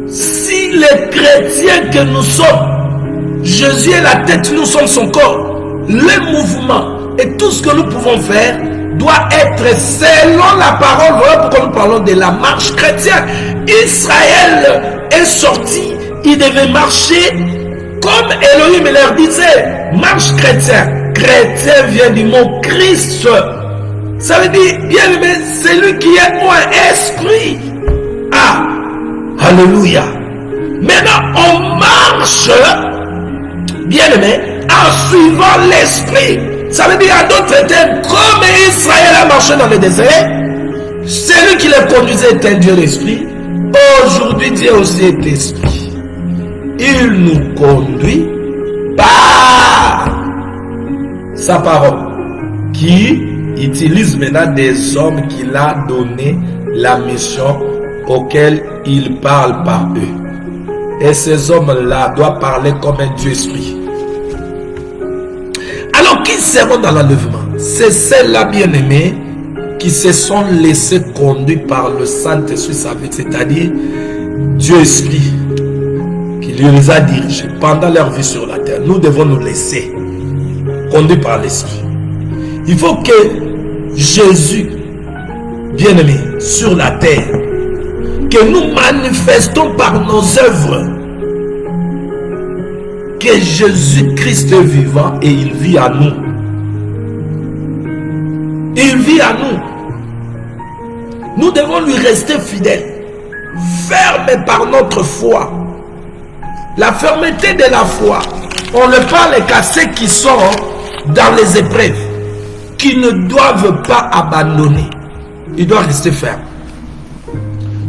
Speaker 2: Si les chrétiens que nous sommes, Jésus est la tête, nous sommes son corps. Le mouvement et tout ce que nous pouvons faire doit être selon la parole. Voilà pourquoi nous parlons de la marche chrétienne. Israël est sorti, il devait marcher comme Elohim leur disait. Marche chrétien. Chrétien vient du mot Christ. Ça veut dire, bien aimé, c'est lui qui est un esprit. Ah, alléluia. Maintenant, on marche, bien aimé, en suivant l'esprit. Ça veut dire, en d'autres termes, comme Israël a marché dans le désert, celui qui le conduisait est un Dieu d'esprit. Aujourd'hui, Dieu aussi est esprit. Il nous conduit par sa parole, qui utilise maintenant des hommes qu'il a donné la mission auquel il parle par eux. Et ces hommes-là doivent parler comme un Dieu esprit. Alors, qui seront dans l'enlèvement? C'est celles-là, bien-aimés, qui se sont laissés conduire par le Saint-Esprit, c'est-à-dire Dieu esprit, qui les a dirigés pendant leur vie sur la terre. Nous devons nous laisser conduire par l'esprit. Il faut que Jésus, bien-aimé, sur la terre, que nous manifestons par nos œuvres que Jésus-Christ est vivant et il vit à nous. Il vit à nous. Nous devons lui rester fidèles, fermes par notre foi. La fermeté de la foi, on ne parle qu'à ceux qui sont dans les épreuves, qui ne doivent pas abandonner. Ils doivent rester fermes.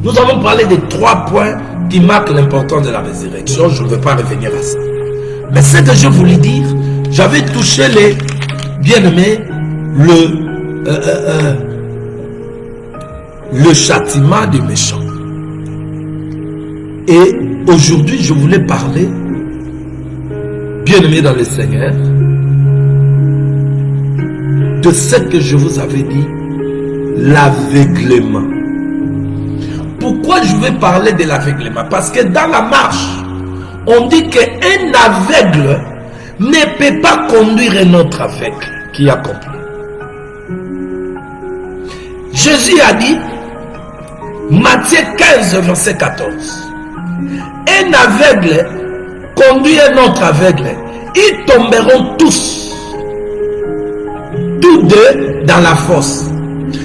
Speaker 2: Nous avons parlé de 3 points qui marquent l'importance de la résurrection. Je ne vais pas revenir à ça. Mais ce que je voulais dire, j'avais touché les bien-aimés, le châtiment du méchant. Et aujourd'hui, je voulais parler, bien-aimés dans le Seigneur, de ce que je vous avais dit, l'aveuglement. Pourquoi je vais parler de l'aveuglement? Parce que dans la marche, on dit qu'un aveugle ne peut pas conduire un autre aveugle qui a compris. Jésus a dit, Matthieu 15, verset 14, un aveugle conduit un autre aveugle, ils tomberont tous deux dans la fosse.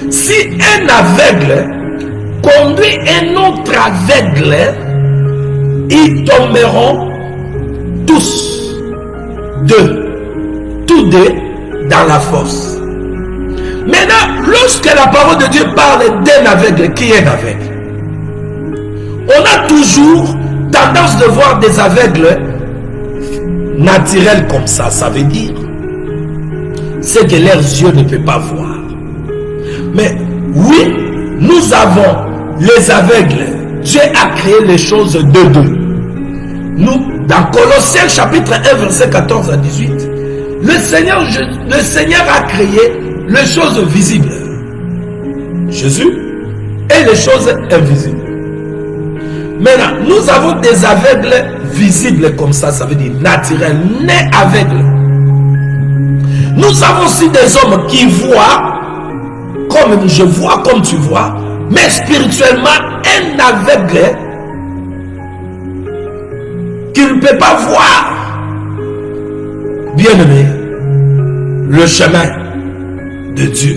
Speaker 2: Si un aveugle conduit un autre aveugle, ils tomberont tous deux dans la fosse. Maintenant, lorsque la parole de Dieu parle d'un aveugle, qui est un aveugle? On a toujours tendance de voir des aveugles naturels comme ça. Ça veut dire c'est que leurs yeux ne peuvent pas voir. Mais oui, nous avons les aveugles. Dieu a créé les choses de deux. Nous, dans Colossiens chapitre 1, verset 14 à 18, le Seigneur a créé les choses visibles, Jésus, et les choses invisibles. Maintenant, nous avons des aveugles visibles comme ça veut dire naturels, nés aveugles. Nous avons aussi des hommes qui voient, comme je vois, comme tu vois, mais spirituellement, un aveugle qui ne peut pas voir, bien aimé, le chemin de Dieu.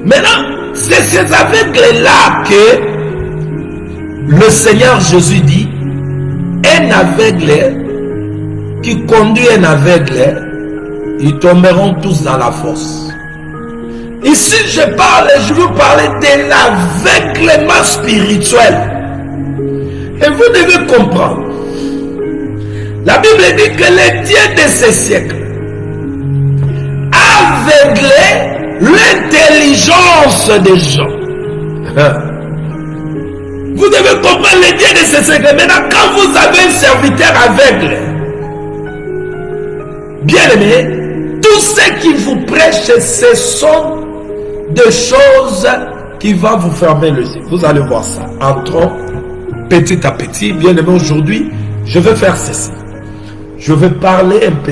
Speaker 2: Maintenant, c'est ces aveugles-là que le Seigneur Jésus dit, un aveugle qui conduit un aveugle, ils tomberont tous dans la fosse. Ici, je veux parler de l'aveuglement spirituel. Et vous devez comprendre, la Bible dit que les dieux de ce siècle aveuglaient l'intelligence des gens. Vous devez comprendre les dieux de ce siècle. Maintenant, quand vous avez un serviteur aveugle, bien aimé, tout ce qu'il vous prêche, ce sont des choses qui vont vous fermer les yeux. Vous allez voir ça. Entrons petit à petit. Bien aimé, aujourd'hui, je vais faire ceci. Je vais parler un peu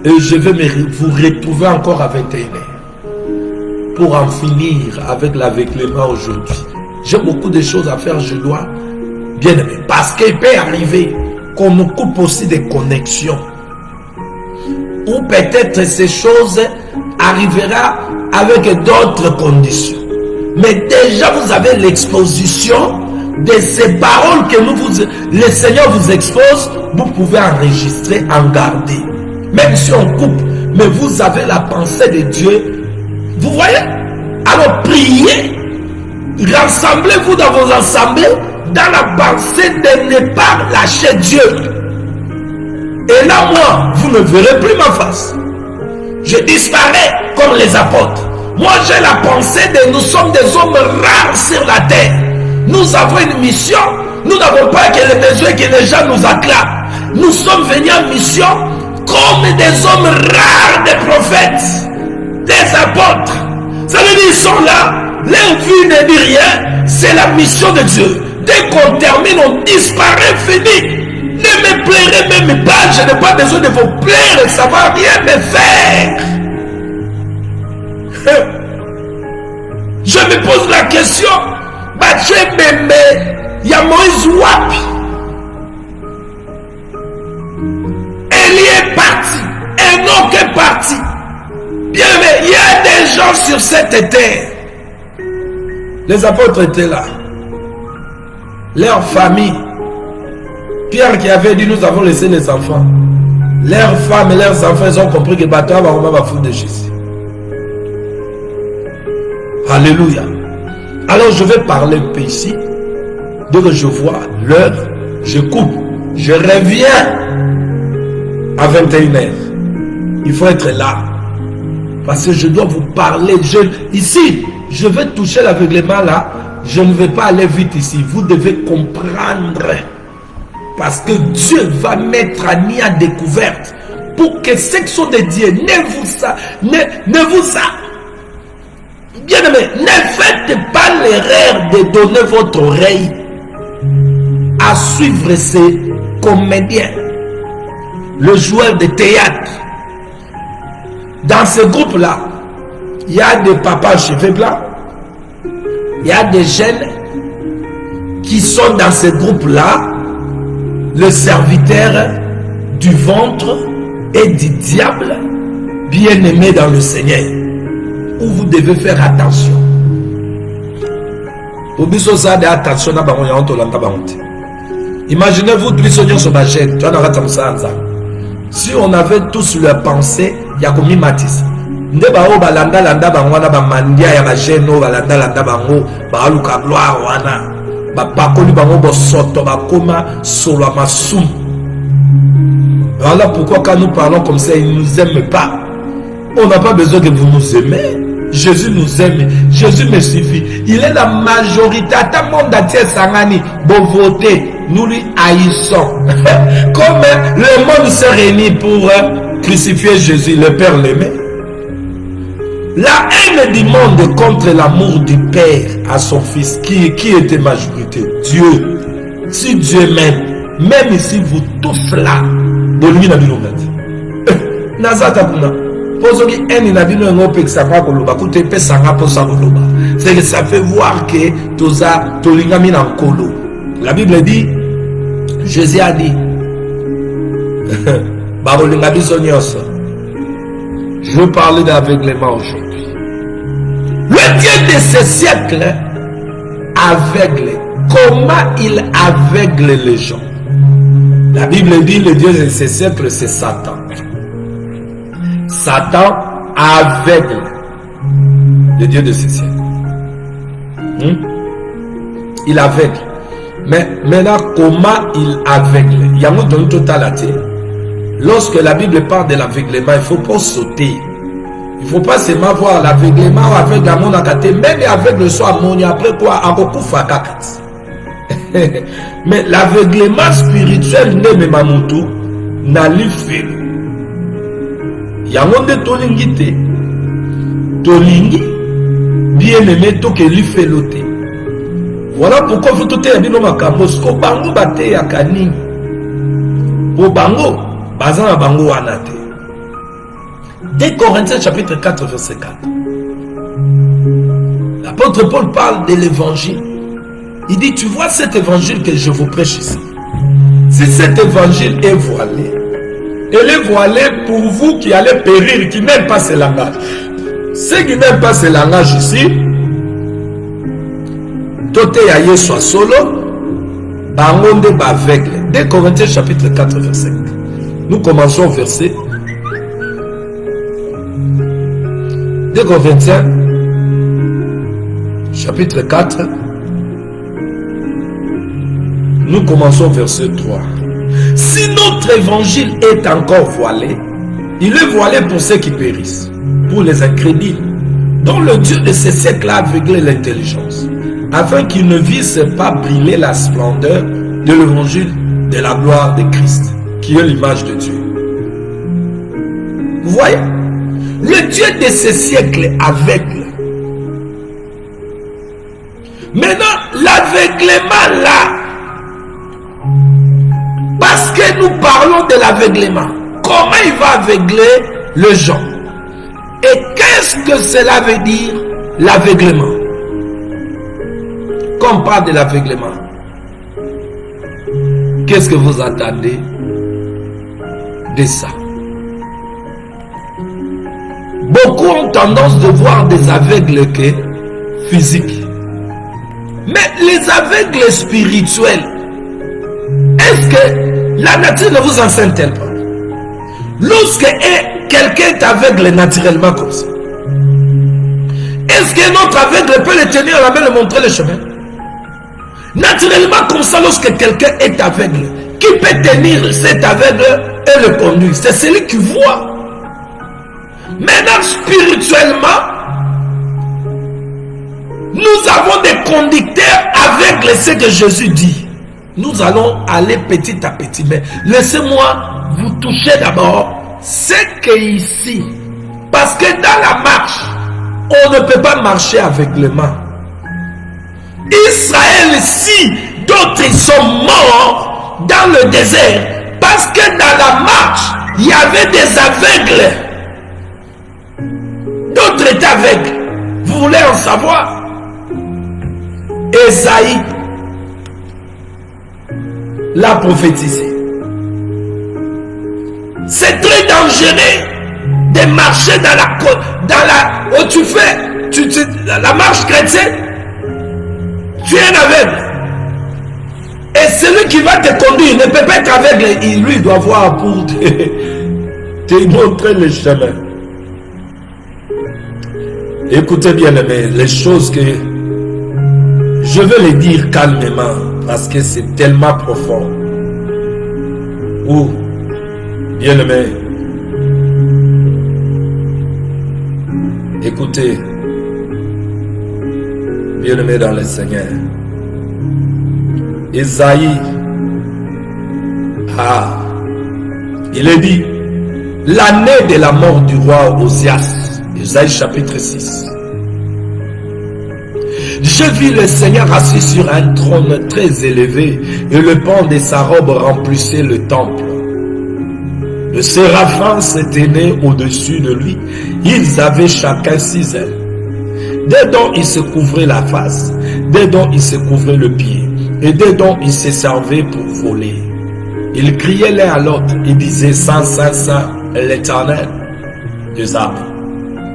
Speaker 2: et je vais vous retrouver encore à 21h pour en finir avec l'aveuglement aujourd'hui. J'ai beaucoup de choses à faire, je dois, bien aimé, parce qu'il peut arriver qu'on nous coupe aussi des connexions. Ou peut-être ces choses arriveront avec d'autres conditions. Mais déjà vous avez l'exposition de ces paroles que le Seigneur vous expose, vous pouvez enregistrer, en garder. Même si on coupe, mais vous avez la pensée de Dieu. Vous voyez? Alors priez. Rassemblez-vous dans vos assemblées dans la pensée de ne pas lâcher Dieu. Et là, moi, vous ne verrez plus ma face. Je disparais comme les apôtres. Moi, j'ai la pensée de nous sommes des hommes rares sur la terre. Nous avons une mission. Nous n'avons pas que les besoins que les gens nous acclament. Nous sommes venus en mission comme des hommes rares, des prophètes, des apôtres. Ça veut dire qu'ils sont là. Leur vie ne dit rien, c'est la mission de Dieu. Dès qu'on termine, on disparaît, fini. Ne me plairez même pas, je n'ai pas besoin de vous plaire, ça ne va rien me faire. Je me pose la question, Dieu m'aime, il y a Moïse Wapi. Élie est parti, Enoch est parti. Bien, mais il y a des gens sur cette terre. Les apôtres étaient là. Leur famille. Pierre qui avait dit, nous avons laissé les enfants. Leurs femmes et leurs enfants, ils ont compris que Batoua va vraiment foutre de Jésus. Alléluia. Alors je vais parler un peu ici. Dès que je vois l'heure, je coupe. Je reviens à 21h. Il faut être là. Parce que je dois vous parler. Ici, je vais toucher l'aveuglement là. Je ne vais pas aller vite ici. Vous devez comprendre. Parce que Dieu va mettre Annie à découverte. Pour que ceux qui sont des dieux ne vous bien aimé, ne faites pas l'erreur de donner votre oreille à suivre ces comédiens. Le joueur de théâtre. Dans ce groupe-là, il y a des papas cheveux blancs. Il y a des jeunes qui sont dans ce groupe-là, le serviteur du ventre et du diable, bien aimé dans le Seigneur, où vous devez faire attention. Pour biso ça de attention na bango ya ontolanda bango. Imaginez-vous biso nyonso ba jeune, tu as na rata ça. Si on avait tous leur pensée, ya komi matisa. Nde ba o balanda landa bango na ba mandia ya ba jeune o balanda landa bango ba luka gloire wana. Ba pakoli bango bo soto ba koma solo masum. Voilà pourquoi quand nous parlons comme ça, il ne nous aime pas. On n'a pas besoin que vous nous aimez. Jésus nous aime. Jésus me suffit. Il est la majorité. À ta monde entier, Sangani, bon voter. Nous lui haïssons. Comme le monde s'est réuni pour crucifier Jésus, le Père l'aimait. La haine du monde contre l'amour du Père à son Fils, qui était majorité? Dieu. Si Dieu m'aime, même si vous tous là, bolimi na binonga. Nazata kuna. Pozoki eni na bino ngope kisaka koloba kote pesanga posa koloba. C'est que ça fait voir que toza tolingami na nkolo. La Bible dit, Jésus a dit, barolinga biso nyonso. Je veux parler d'aveuglement aujourd'hui. Le Dieu de ce siècle aveugle. Comment il aveugle les gens? La Bible dit le Dieu de ce siècle, c'est Satan. Satan aveugle le Dieu de ce siècle. Il aveugle. Mais maintenant, comment il aveugle? Il y a un don total à terre. Lorsque la Bible parle de l'aveuglement, il ne faut pas sauter. Il ne faut pas seulement voir l'aveuglement avec la monde à côté. Même avec le soir, après quoi, à beaucoup fakat. Mais l'aveuglement spirituel ne me mamutu n'a fait. Il y a un monde de tolingité. Tolingi, bien aimé, to que lui fait l'ôté. Voilà pourquoi vous tout est bien makambos. Ko bango bate ya kanini. Pour bango, bazan bango anate. 2 Corinthiens chapitre 4 verset 4. L'apôtre Paul parle de l'évangile. Il dit, tu vois cet évangile que je vous prêche ici. Si cet évangile est voilé, elle est voilée pour vous qui allez périr, qui n'aiment pas ce langage. Ceux qui n'aiment pas ce langage ici, Tote Yaye soit solo, Bangonde baveugle. 2 Corinthiens chapitre 4 verset 5. Nous commençons au verset 2 Corinthiens chapitre 4. Nous commençons au verset 3. Si notre évangile est encore voilé, il est voilé pour ceux qui périssent, pour les incrédules, dont le Dieu de ce siècle a aveuglé l'intelligence, afin qu'ils ne vissent pas briller la splendeur de l'évangile de la gloire de Christ, qui est l'image de Dieu. Vous voyez, le Dieu de ce siècle aveugle. Maintenant, l'aveuglement là, parce que nous parlons de l'aveuglement, comment il va aveugler les gens? Et qu'est-ce que cela veut dire, l'aveuglement? Quand on parle de l'aveuglement, qu'est-ce que vous attendez de ça? Beaucoup ont tendance de voir des aveugles physiques. Mais les aveugles spirituels, est-ce que la nature ne vous enseigne-t-elle pas? Lorsque quelqu'un est aveugle naturellement comme ça, est-ce qu'un autre aveugle peut le tenir à la main et le montrer le chemin? Naturellement comme ça, lorsque quelqu'un est aveugle, qui peut tenir cet aveugle et le conduire? C'est celui qui voit. Maintenant, spirituellement, nous avons des conducteurs aveugles, ce que Jésus dit. Nous allons aller petit à petit, mais laissez-moi vous toucher d'abord ce qui est ici. Parce que dans la marche, on ne peut pas marcher aveuglement. Israël, si d'autres sont morts dans le désert, parce que dans la marche, il y avait des aveugles. D'autres étaient aveugles. Vous voulez en savoir? Esaïe l'a prophétisé. C'est très dangereux de marcher dans la où tu fais la marche chrétienne. Tu es un aveugle. Et celui qui va te conduire ne peut pas être aveugle. Il lui doit voir pour te montrer le chemin. Écoutez bien, les choses que je veux les dire calmement parce que c'est tellement profond. Ou, bien aimé, écoutez, bien aimé dans le Seigneur. Isaïe, il est dit, l'année de la mort du roi Osias, Isaïe chapitre 6. Je vis le Seigneur assis sur un trône très élevé et le pan de sa robe remplissait le temple. Le séraphin s'était né au-dessus de lui. Ils avaient chacun 6 ailes. Des dont il se couvrait la face, des dont il se couvrait le pied, et des dont il se servait pour voler. Ils criaient l'un à l'autre et disaient, Saint, Saint, Saint, l'Éternel des armées.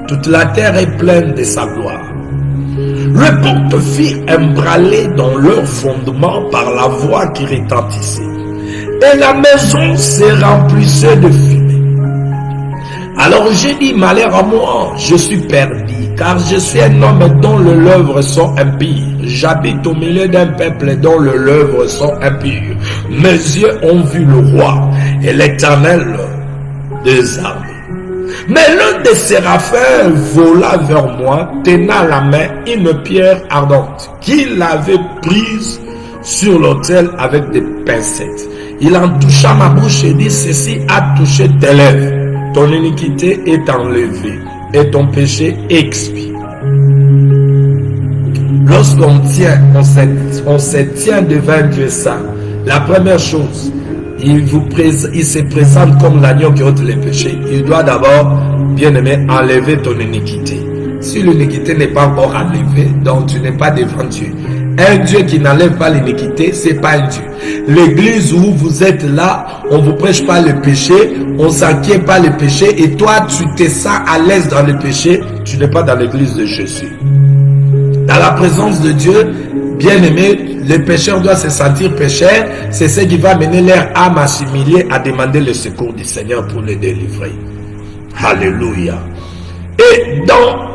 Speaker 2: Toute la terre est pleine de sa gloire. Le pont fit ébranler dans leur fondement par la voix qui retentissait. Et la maison se remplissait de fumée. Alors j'ai dit, malheur à moi, je suis perdu, car je suis un homme dont les lèvres sont impures. J'habite au milieu d'un peuple dont les lèvres sont impures. Mes yeux ont vu le roi et l'Éternel des armées. Mais l'un des séraphins vola vers moi, tenant à la main une pierre ardente qu'il avait prise sur l'autel avec des pincettes. Il en toucha ma bouche et dit, ceci a touché tes lèvres. Ton iniquité est enlevée et ton péché expié. Lorsqu'on se tient devant Dieu saint, la première chose, il se présente comme l'agneau qui ôte les péchés. Il doit d'abord, bien aimé, enlever ton iniquité. Si l'iniquité n'est pas encore enlevée, donc tu n'es pas devant Dieu. Un Dieu qui n'enlève pas l'iniquité, c'est pas un Dieu. L'église où vous êtes là, on vous prêche pas le péché, on s'inquiète pas le péché, et toi tu te sens à l'aise dans le péché, tu n'es pas dans l'église de Jésus. Dans la présence de Dieu, bien aimé, les pécheurs doivent se sentir pécheurs. C'est ce qui va mener leur âme à s'humilier, à demander le secours du Seigneur pour les délivrer. Alléluia. Et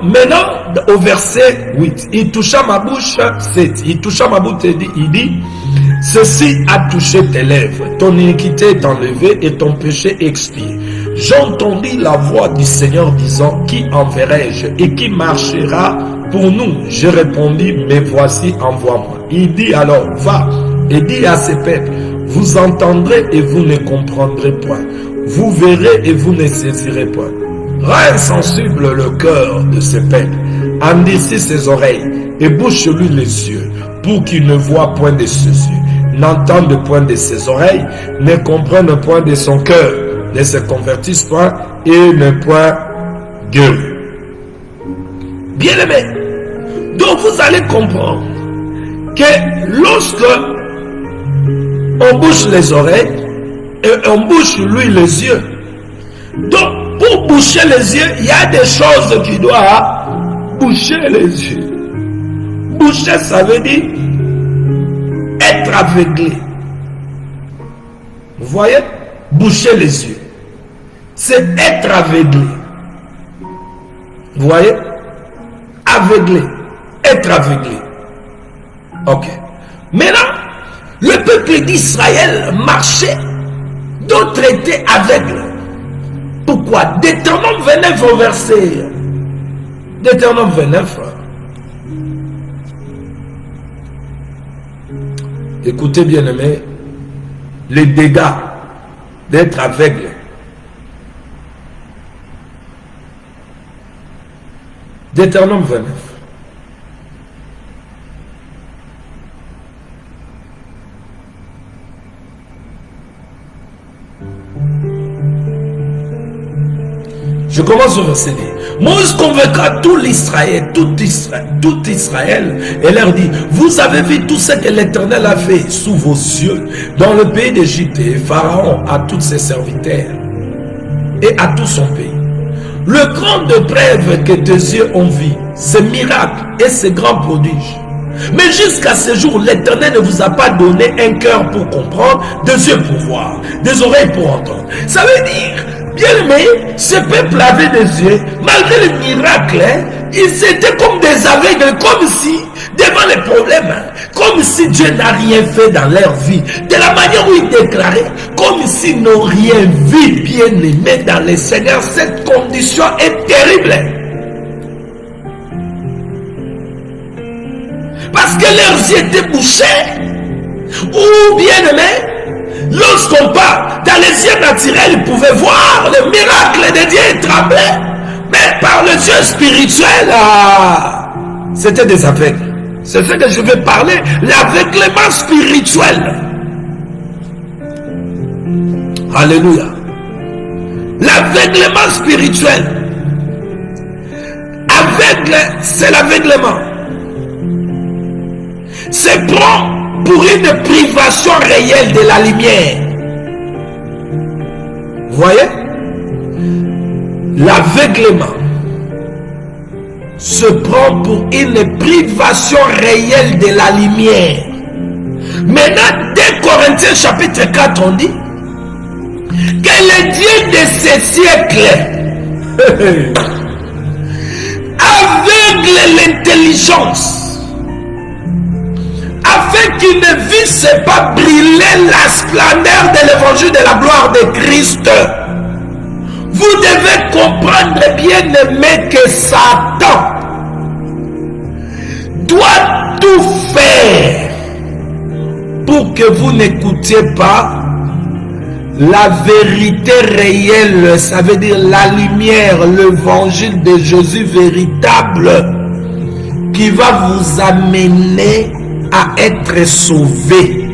Speaker 2: maintenant, au verset 8, il toucha ma bouche, 7, il toucha ma bouche, il dit, ceci a touché tes lèvres, ton iniquité est enlevée et ton péché expié. J'entendis la voix du Seigneur disant, qui enverrai-je et qui marchera pour nous? Je répondis, mais voici, envoie-moi. Il dit alors, va et dis à ces peuples, vous entendrez et vous ne comprendrez point. Vous verrez et vous ne saisirez point. Rends insensible le cœur de ce peuple, endurcis ses oreilles et bouche-lui les yeux, pour qu'il ne voie point de ses yeux, n'entende point de ses oreilles, ne comprenne point de son cœur, ne se convertisse point et ne point guérit. Bien aimé, donc vous allez comprendre que lorsque on bouche les oreilles et on bouche lui les yeux, donc pour boucher les yeux, il y a des choses qui doivent boucher les yeux. Boucher, ça veut dire être aveuglé. Vous voyez? Boucher les yeux, c'est être aveuglé. Vous voyez? Aveuglé, être aveuglé. Ok. Maintenant, le peuple d'Israël marchait, d'autres étaient aveugles. Pourquoi? Deutéronome 29 au verset. Deutéronome 29. Écoutez bien aimé, les dégâts d'être aveugle. Deutéronome 29. Je commence au verset 10. Moïse convoqua tout Israël et leur dit, vous avez vu tout ce que l'Éternel a fait sous vos yeux dans le pays d'Égypte et Pharaon à tous ses serviteurs et à tout son pays. Le grand épreuve que tes yeux ont vu, ces miracles et ces grands prodiges, Mais jusqu'à ce jour, l'Éternel ne vous a pas donné un cœur pour comprendre, des yeux pour voir, des oreilles pour entendre. Ça veut dire, bien aimé, ce peuple avait des yeux, malgré le miracle, ils étaient comme des aveugles, comme si, devant les problèmes, comme si Dieu n'a rien fait dans leur vie. De la manière où ils déclaraient, comme s'ils n'ont rien vu, bien aimé dans le Seigneur. Cette condition est terrible. Parce que leurs yeux étaient bouchés. Ou bien aimé, lorsqu'on parle dans les yeux naturels, ils pouvaient voir le miracle de Dieu et trembler. Mais par les yeux spirituels, c'était des aveugles. C'est ce que je vais parler, l'aveuglement spirituel. Alléluia. L'aveuglement spirituel. Aveugle, c'est l'aveuglement. C'est prend pour une privation réelle de la lumière. Vous voyez? L'aveuglement se prend pour une privation réelle de la lumière. Maintenant, 2 Corinthiens chapitre 4, on dit que le Dieu de ce siècle aveugle l'intelligence afin qu'il ne visse pas briller la splendeur de l'évangile de la gloire de Christ. Vous devez comprendre, bien aimé, que Satan doit tout faire pour que vous n'écoutiez pas la vérité réelle. Ça veut dire la lumière, l'évangile de Jésus véritable qui va vous amener à être sauvé.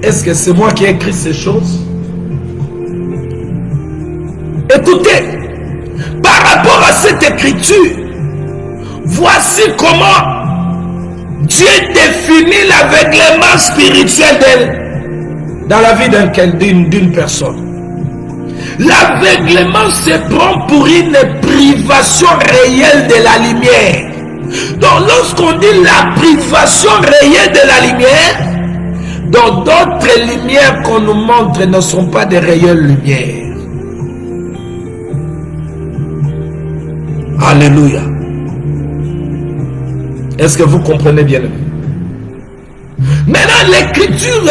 Speaker 2: Est-ce que c'est moi qui ai écrit ces choses? Écoutez, par rapport à cette écriture, voici comment Dieu définit l'aveuglement spirituel dans la vie d'une personne. L'aveuglement se prend pour une privation réelle de la lumière. Donc lorsqu'on dit la privation réelle de la lumière, donc d'autres lumières qu'on nous montre ne sont pas des réelles lumières. Alléluia. Est-ce que vous comprenez bien? Maintenant, l'Écriture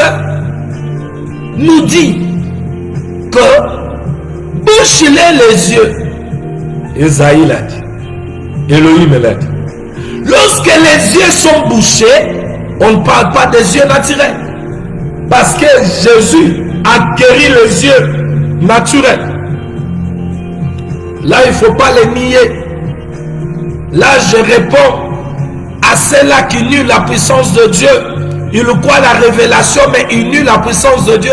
Speaker 2: nous dit que bouchez-les les yeux. Esaïe l'a dit. Elohim l'a dit. Lorsque les yeux sont bouchés, on ne parle pas des yeux naturels. Parce que Jésus a guéri les yeux naturels. Là, il ne faut pas les nier. Là, je réponds à ceux-là qui nient la puissance de Dieu. Ils croient la révélation, mais ils nient la puissance de Dieu.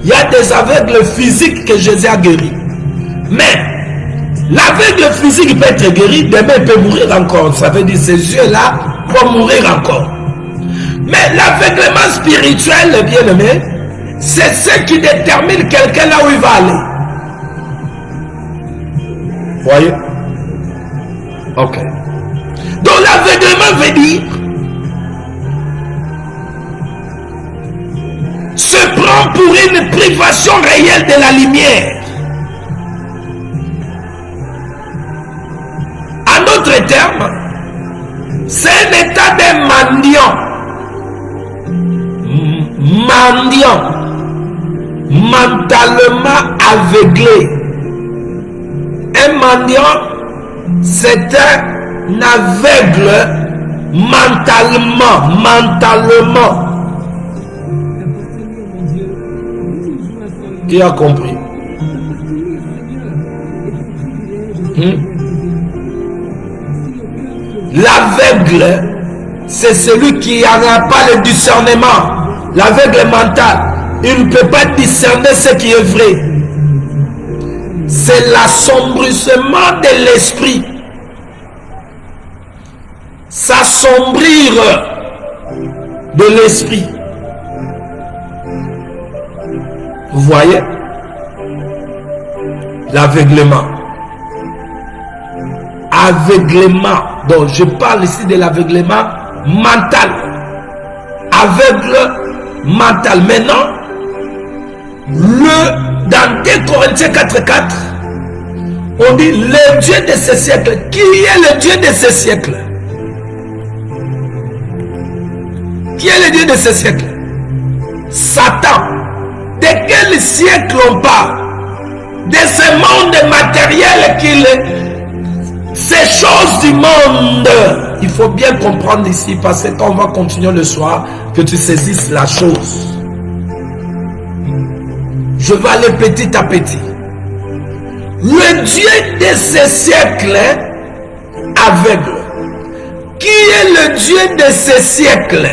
Speaker 2: Il y a des aveugles physiques que Jésus a guéris. Mais l'aveugle physique peut être guéri, demain il peut mourir encore. Ça veut dire ces yeux-là vont mourir encore. Mais l'aveuglement spirituel, bien aimé, c'est ce qui détermine quelqu'un là où il va aller. Voyez? Ok. Donc l'aveuglement veut dire se prend pour une privation réelle de la lumière. En d'autres termes, c'est un état de mendiant. Mendiant. Mentalement aveuglé. Un mendiant, c'est un aveugle mentalement. Qui a compris? L'aveugle, c'est celui qui n'a pas le discernement. L'aveugle mental, il ne peut pas discerner ce qui est vrai. C'est l'assombrissement de l'esprit. S'assombrir de l'esprit. Vous voyez? L'aveuglement. Aveuglement. Donc je parle ici de l'aveuglement mental. Aveugle mental. Maintenant, dans 2 Corinthiens 4:4, on dit le Dieu de ce siècle. Qui est le Dieu de ce siècle? Qui est le Dieu de ce siècle? Satan. De quel siècle on parle? De ce monde matériel ces choses du monde. Il faut bien comprendre ici, parce que quand on va continuer le soir, que tu saisisses la chose. Je vais aller petit à petit. Le Dieu de ce siècle aveugle. Qui est le Dieu de ce siècle?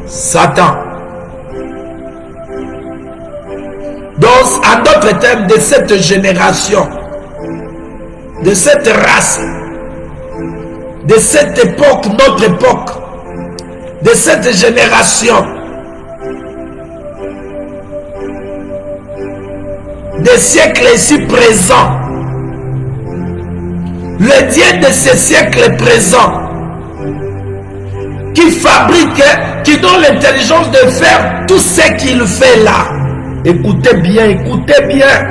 Speaker 2: Satan. Donc, en d'autres termes, de cette génération, de cette race, de cette époque, notre époque, de cette génération, des siècles ici présents, le Dieu de ces siècles présents, qui fabrique, qui donne l'intelligence de faire tout ce qu'il fait là. Écoutez bien, écoutez bien.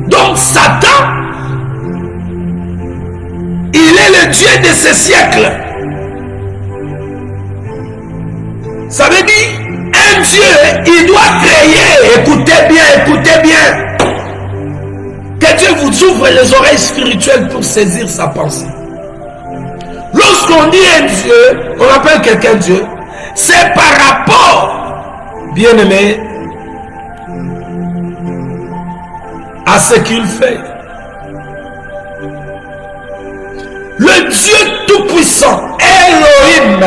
Speaker 2: Donc Satan, il est le Dieu de ce siècle. Ça veut dire, un Dieu, il doit créer. Écoutez bien. Que Dieu vous ouvre les oreilles spirituelles pour saisir sa pensée. Lorsqu'on dit un Dieu, on appelle quelqu'un Dieu, c'est par rapport, bien aimé, à ce qu'il fait. Le Dieu tout-puissant, Elohim,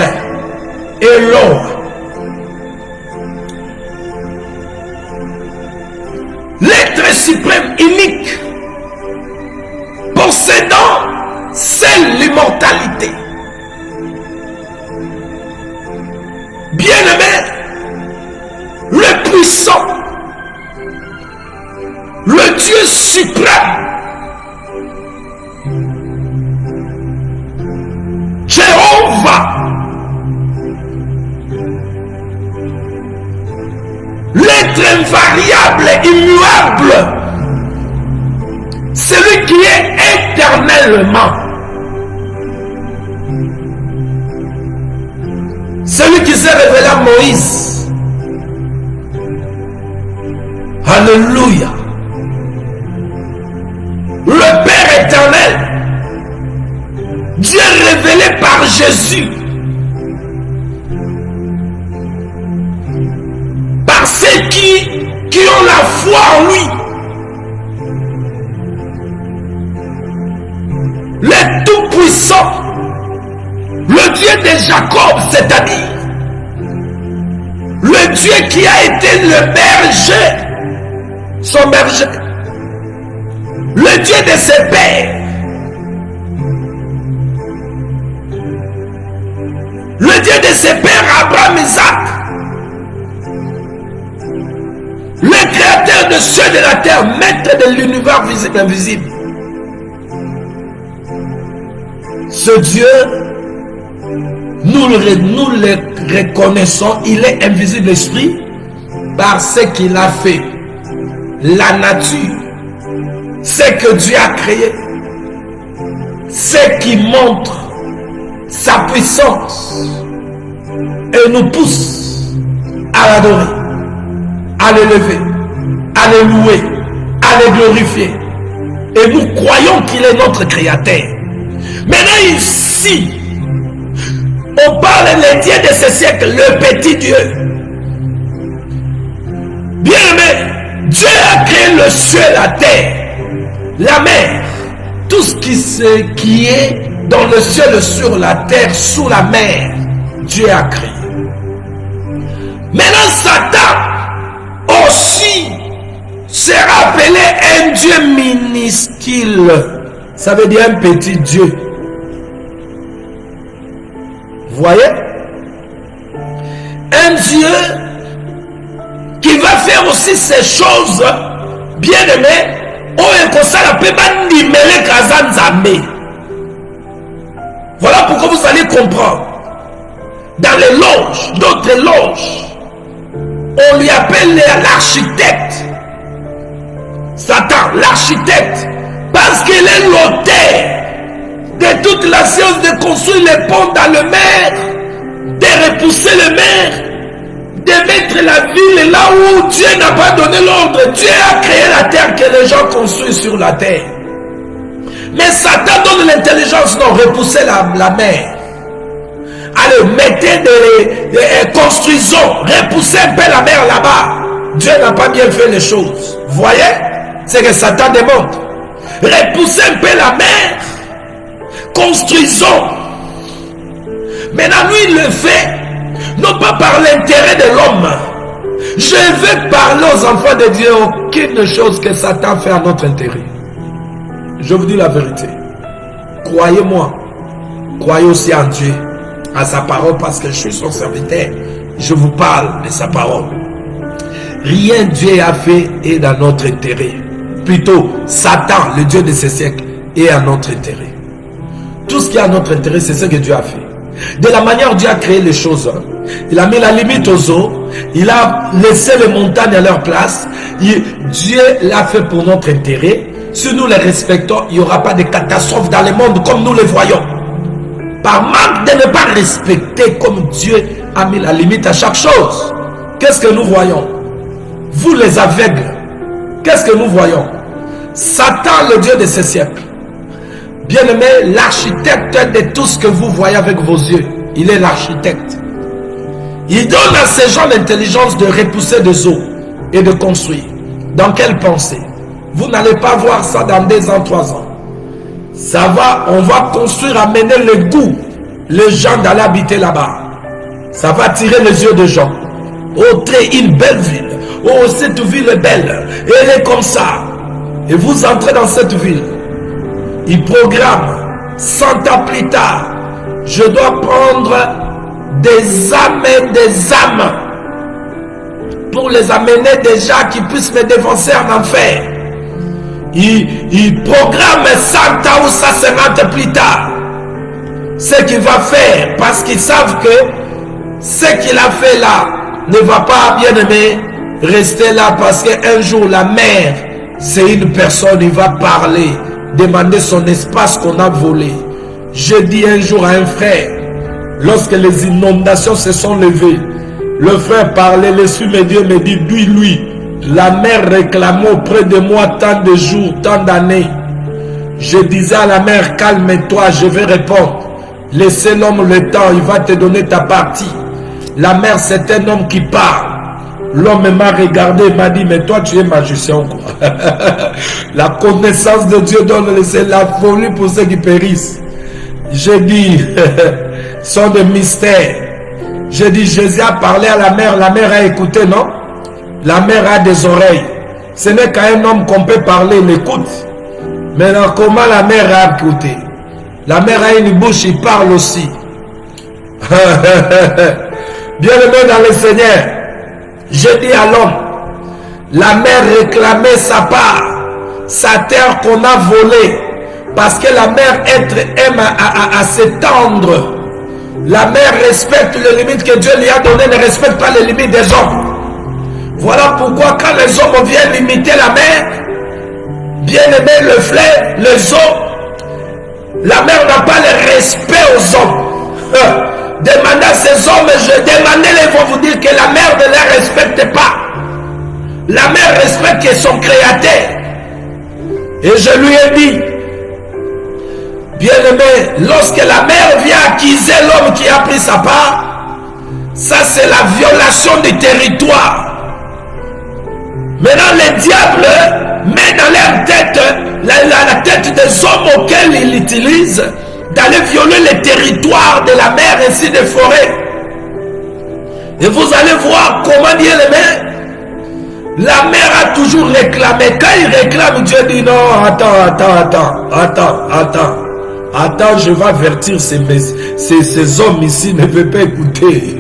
Speaker 2: l'être suprême, unique, possédant seule l'immortalité. Bien-aimé, le puissant, le Dieu suprême, Jéhovah, l'être invariable, immuable, celui qui est éternellement, celui qui s'est révélé à Moïse. Alléluia. Le Père éternel, Dieu révélé par Jésus, par ceux qui ont la foi en lui. Le Tout-Puissant, le Dieu de Jacob, c'est-à-dire le Dieu qui a été le berger, son berger, le Dieu de ses pères, le Dieu de ses pères, Abraham, Isaac, le créateur de cieux et de la terre, maître de l'univers visible et invisible. Ce Dieu, nous le reconnaissons, il est invisible esprit par ce qu'il a fait. La nature, ce que Dieu a créé, ce qui montre sa puissance et nous pousse à l'adorer, à l'élever, à le louer, à le glorifier. Et nous croyons qu'il est notre créateur. Maintenant ici, on parle des dieux de ce siècle, le petit Dieu. Bien aimé, Dieu a créé le ciel, la terre, la mer, tout ce qui est dans le ciel, sur la terre, sous la mer, Dieu a créé. Maintenant Satan aussi sera appelé un Dieu minuscule. Ça veut dire un petit Dieu. Vous voyez? Un Dieu qui va faire aussi ces choses, bien aimé, Voilà pourquoi vous allez comprendre. Dans les loges, d'autres loges, on lui appelle l'architecte. Satan, l'architecte, parce qu'il est l'auteur de toute la science de construire les ponts dans le mer, de repousser le mer, de mettre la ville là où Dieu n'a pas donné l'ordre. Dieu a créé la terre que les gens construisent sur la terre. Mais Satan donne l'intelligence, non, repousser la mer. Allez, mettez des construisons, repoussez un peu la mer là-bas. Dieu n'a pas bien fait les choses. Vous voyez? C'est que Satan demande. Repoussez un peu la mer. Construisons. Maintenant, lui, il le fait, non pas par l'intérêt de l'homme. Je veux parler aux enfants de Dieu, aucune chose que Satan fait à notre intérêt. Je vous dis la vérité. Croyez-moi. Croyez aussi en Dieu, à sa parole, parce que je suis son serviteur. Je vous parle de sa parole. Rien Dieu a fait est dans notre intérêt. Plutôt, Satan, le Dieu de ce siècle, est à notre intérêt. Tout ce qui est à notre intérêt, c'est ce que Dieu a fait. De la manière dont Dieu a créé les choses, il a mis la limite aux eaux, il a laissé les montagnes à leur place. Dieu l'a fait pour notre intérêt. Si nous les respectons, il n'y aura pas de catastrophe dans le monde comme nous les voyons. Par manque de ne pas respecter comme Dieu a mis la limite à chaque chose. Qu'est-ce que nous voyons? Vous les aveugles, qu'est-ce que nous voyons? Satan, le Dieu de ce siècle. Bien-aimé, l'architecte de tout ce que vous voyez avec vos yeux, il est l'architecte. Il donne à ces gens l'intelligence de repousser des eaux et de construire. Dans quelle pensée? Vous n'allez pas voir ça dans 2 ans, 3 ans. Ça va, on va construire, amener le goût, les gens d'aller habiter là-bas. Ça va attirer les yeux des gens. Oh, très une belle ville. Oh, cette ville est belle. Et elle est comme ça. Et vous entrez dans cette ville. Il programme 100 ans plus tard. Je dois prendre des âmes et des âmes pour les amener déjà qui puissent me défoncer en enfer. Il programme 100 ans ou 150 plus tard. Ce qu'il va faire, parce qu'ils savent que ce qu'il a fait là ne va pas, bien aimé, rester là, parce qu'un jour la mère, c'est une personne, il va parler, demander son espace qu'on a volé. Je dis un jour à un frère, lorsque les inondations se sont levées, le frère parlait, l'Esprit de Dieu me dit, lui, la mère réclamait auprès de moi tant de jours, tant d'années. Je disais à la mère, calme-toi, je vais répondre. Laissez l'homme le temps, il va te donner ta partie. La mère, c'est un homme qui parle. L'homme m'a regardé, m'a dit, mais toi tu es magicien quoi. La connaissance de Dieu donne, c'est la folie pour ceux qui périssent. J'ai dit, sont des mystères. J'ai dit, Jésus a parlé à la mère a écouté, non? La mère a des oreilles. Ce n'est qu'à un homme qu'on peut parler, il écoute. Maintenant, comment la mère a écouté? La mère a une bouche, il parle aussi. Bien-aimé dans le Seigneur, je dis à l'homme, la mère réclamait sa part, sa terre qu'on a volée, parce que la mère aime à s'étendre. La mère respecte les limites que Dieu lui a données, ne respecte pas les limites des hommes. Voilà pourquoi quand les hommes viennent limiter la mer, bien aimé, le fleuve, les eaux, la mer n'a pas le respect aux hommes. Demandez à ces hommes, demandez-les, ils vont vous dire que la mer ne les respecte pas. La mer respecte son créateur. Et je lui ai dit, bien aimé, lorsque la mer vient accuser l'homme qui a pris sa part, ça c'est la violation du territoire. Maintenant, le diable met dans leur tête, la tête des hommes auxquels il utilise, d'aller violer les territoires de la mer ainsi des forêts. Et vous allez voir comment Dieu le met. La mer a toujours réclamé. Quand il réclame, Dieu dit non, attends, je vais avertir ces hommes ici, ne veulent pas écouter.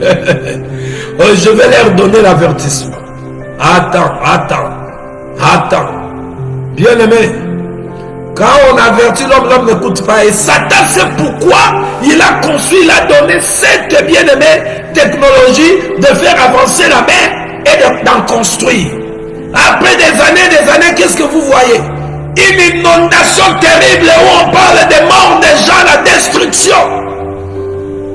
Speaker 2: Je vais leur donner l'avertissement. Attends. Bien-aimé, quand on avertit l'homme, l'homme n'écoute pas. Et Satan, c'est pourquoi il a construit, il a donné cette bien-aimée technologie de faire avancer la mer et d'en construire. Après des années, qu'est-ce que vous voyez? Une inondation terrible où on parle des morts des gens, la destruction.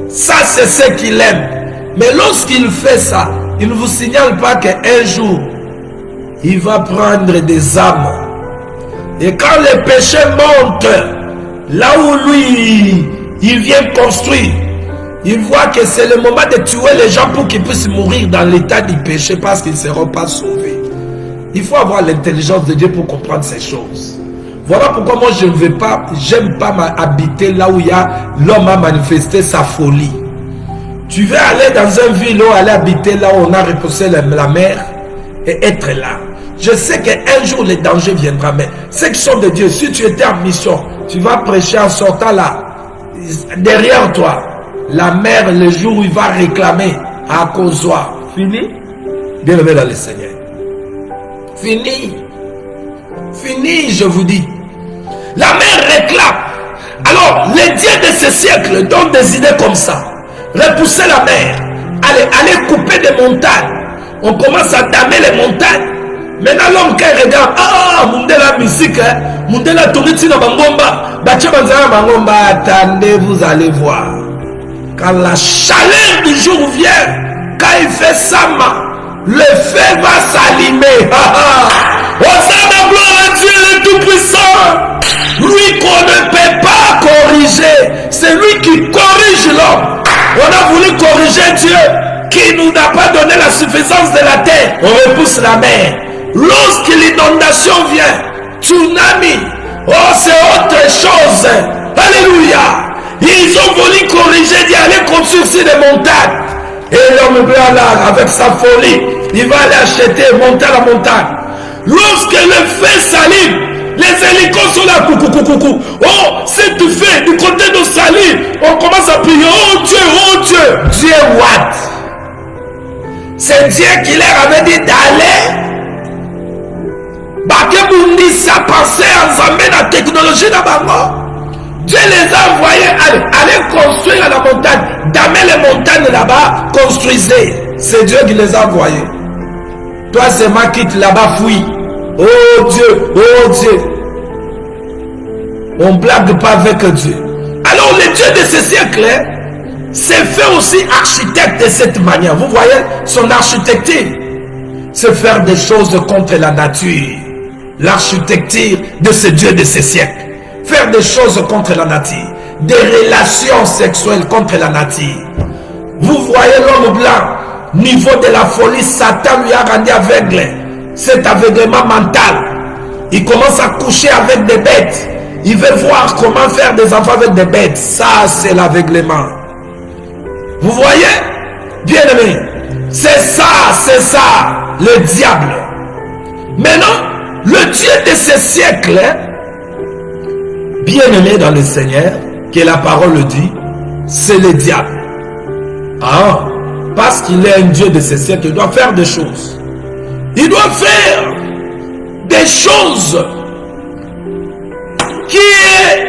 Speaker 2: Ça, c'est ce qu'il aime. Mais lorsqu'il fait ça, il ne vous signale pas qu'un jour, il va prendre des âmes. Et quand le péché monte, là où lui, il vient construire, il voit que c'est le moment de tuer les gens pour qu'ils puissent mourir dans l'état du péché parce qu'ils ne seront pas sauvés. Il faut avoir l'intelligence de Dieu pour comprendre ces choses. Voilà pourquoi moi je ne vais pas, j'aime pas habiter là où il y a l'homme a manifesté sa folie. Tu veux aller dans une ville ou aller habiter là où on a repoussé la mer et être là. Je sais qu'un jour le danger viendra, mais ceux qui sont de Dieu, si tu étais en mission, tu vas prêcher en sortant là, derrière toi, la mer, le jour où il va réclamer à causoir. Fini? Bien-aimé dans le Seigneur. Fini. Fini, je vous dis. La mer réclame. Alors, les dieux de ce siècle donnent des idées comme ça. Repousser la mer. Allez couper des montagnes. On commence à damer les montagnes. Maintenant, l'homme qui regarde, la musique, la touriste dans Bangomba, attendez, vous allez voir. Quand la chaleur du jour vient, quand il fait ça, le feu va s'allumer. Hosanna, gloire à Dieu le Tout-Puissant. Lui qu'on ne peut pas corriger, c'est lui qui corrige l'homme. On a voulu corriger Dieu qui nous n'a pas donné la suffisance de la terre. On repousse la mer. Lorsque l'inondation vient, tsunami, c'est autre chose. Alléluia. Ils ont voulu corriger, d'y aller construire sur des montagnes. Et l'homme blanc là, avec sa folie, il va aller acheter, monter la montagne. Lorsque le feu s'allume, les hélicos sont là, coucou. Oh, c'est du feu du côté d'Australie. On commence à prier, oh Dieu. Dieu what? C'est Dieu qui leur avait dit d'aller. Bakebundi, ça passait ensemble dans la technologie d'abord. Dieu les a envoyés, allez construire la montagne. Damer les montagnes là-bas, construisez. C'est Dieu qui les a envoyés. Toi, c'est moi qui quitte là-bas, fouille. Oh Dieu. On ne blague pas avec Dieu. Alors, le Dieu de ce siècle, s'est fait aussi architecte de cette manière. Vous voyez, son architecture, c'est faire des choses contre la nature. L'architecture de ce Dieu de ce siècle. Faire des choses contre la nature. Des relations sexuelles contre la nature. Vous voyez l'homme blanc, niveau de la folie, Satan lui a rendu aveugle. Cet aveuglement mental. Il commence à coucher avec des bêtes. Il veut voir comment faire des enfants avec des bêtes. Ça, c'est l'aveuglement. Vous voyez? Bien aimé. C'est ça, le diable. Maintenant, le Dieu de ce siècle, bien aimé dans le Seigneur, que la parole le dit, c'est le diable. Parce qu'il est un Dieu de ce siècle, il doit faire des choses. Il doit faire des choses qui est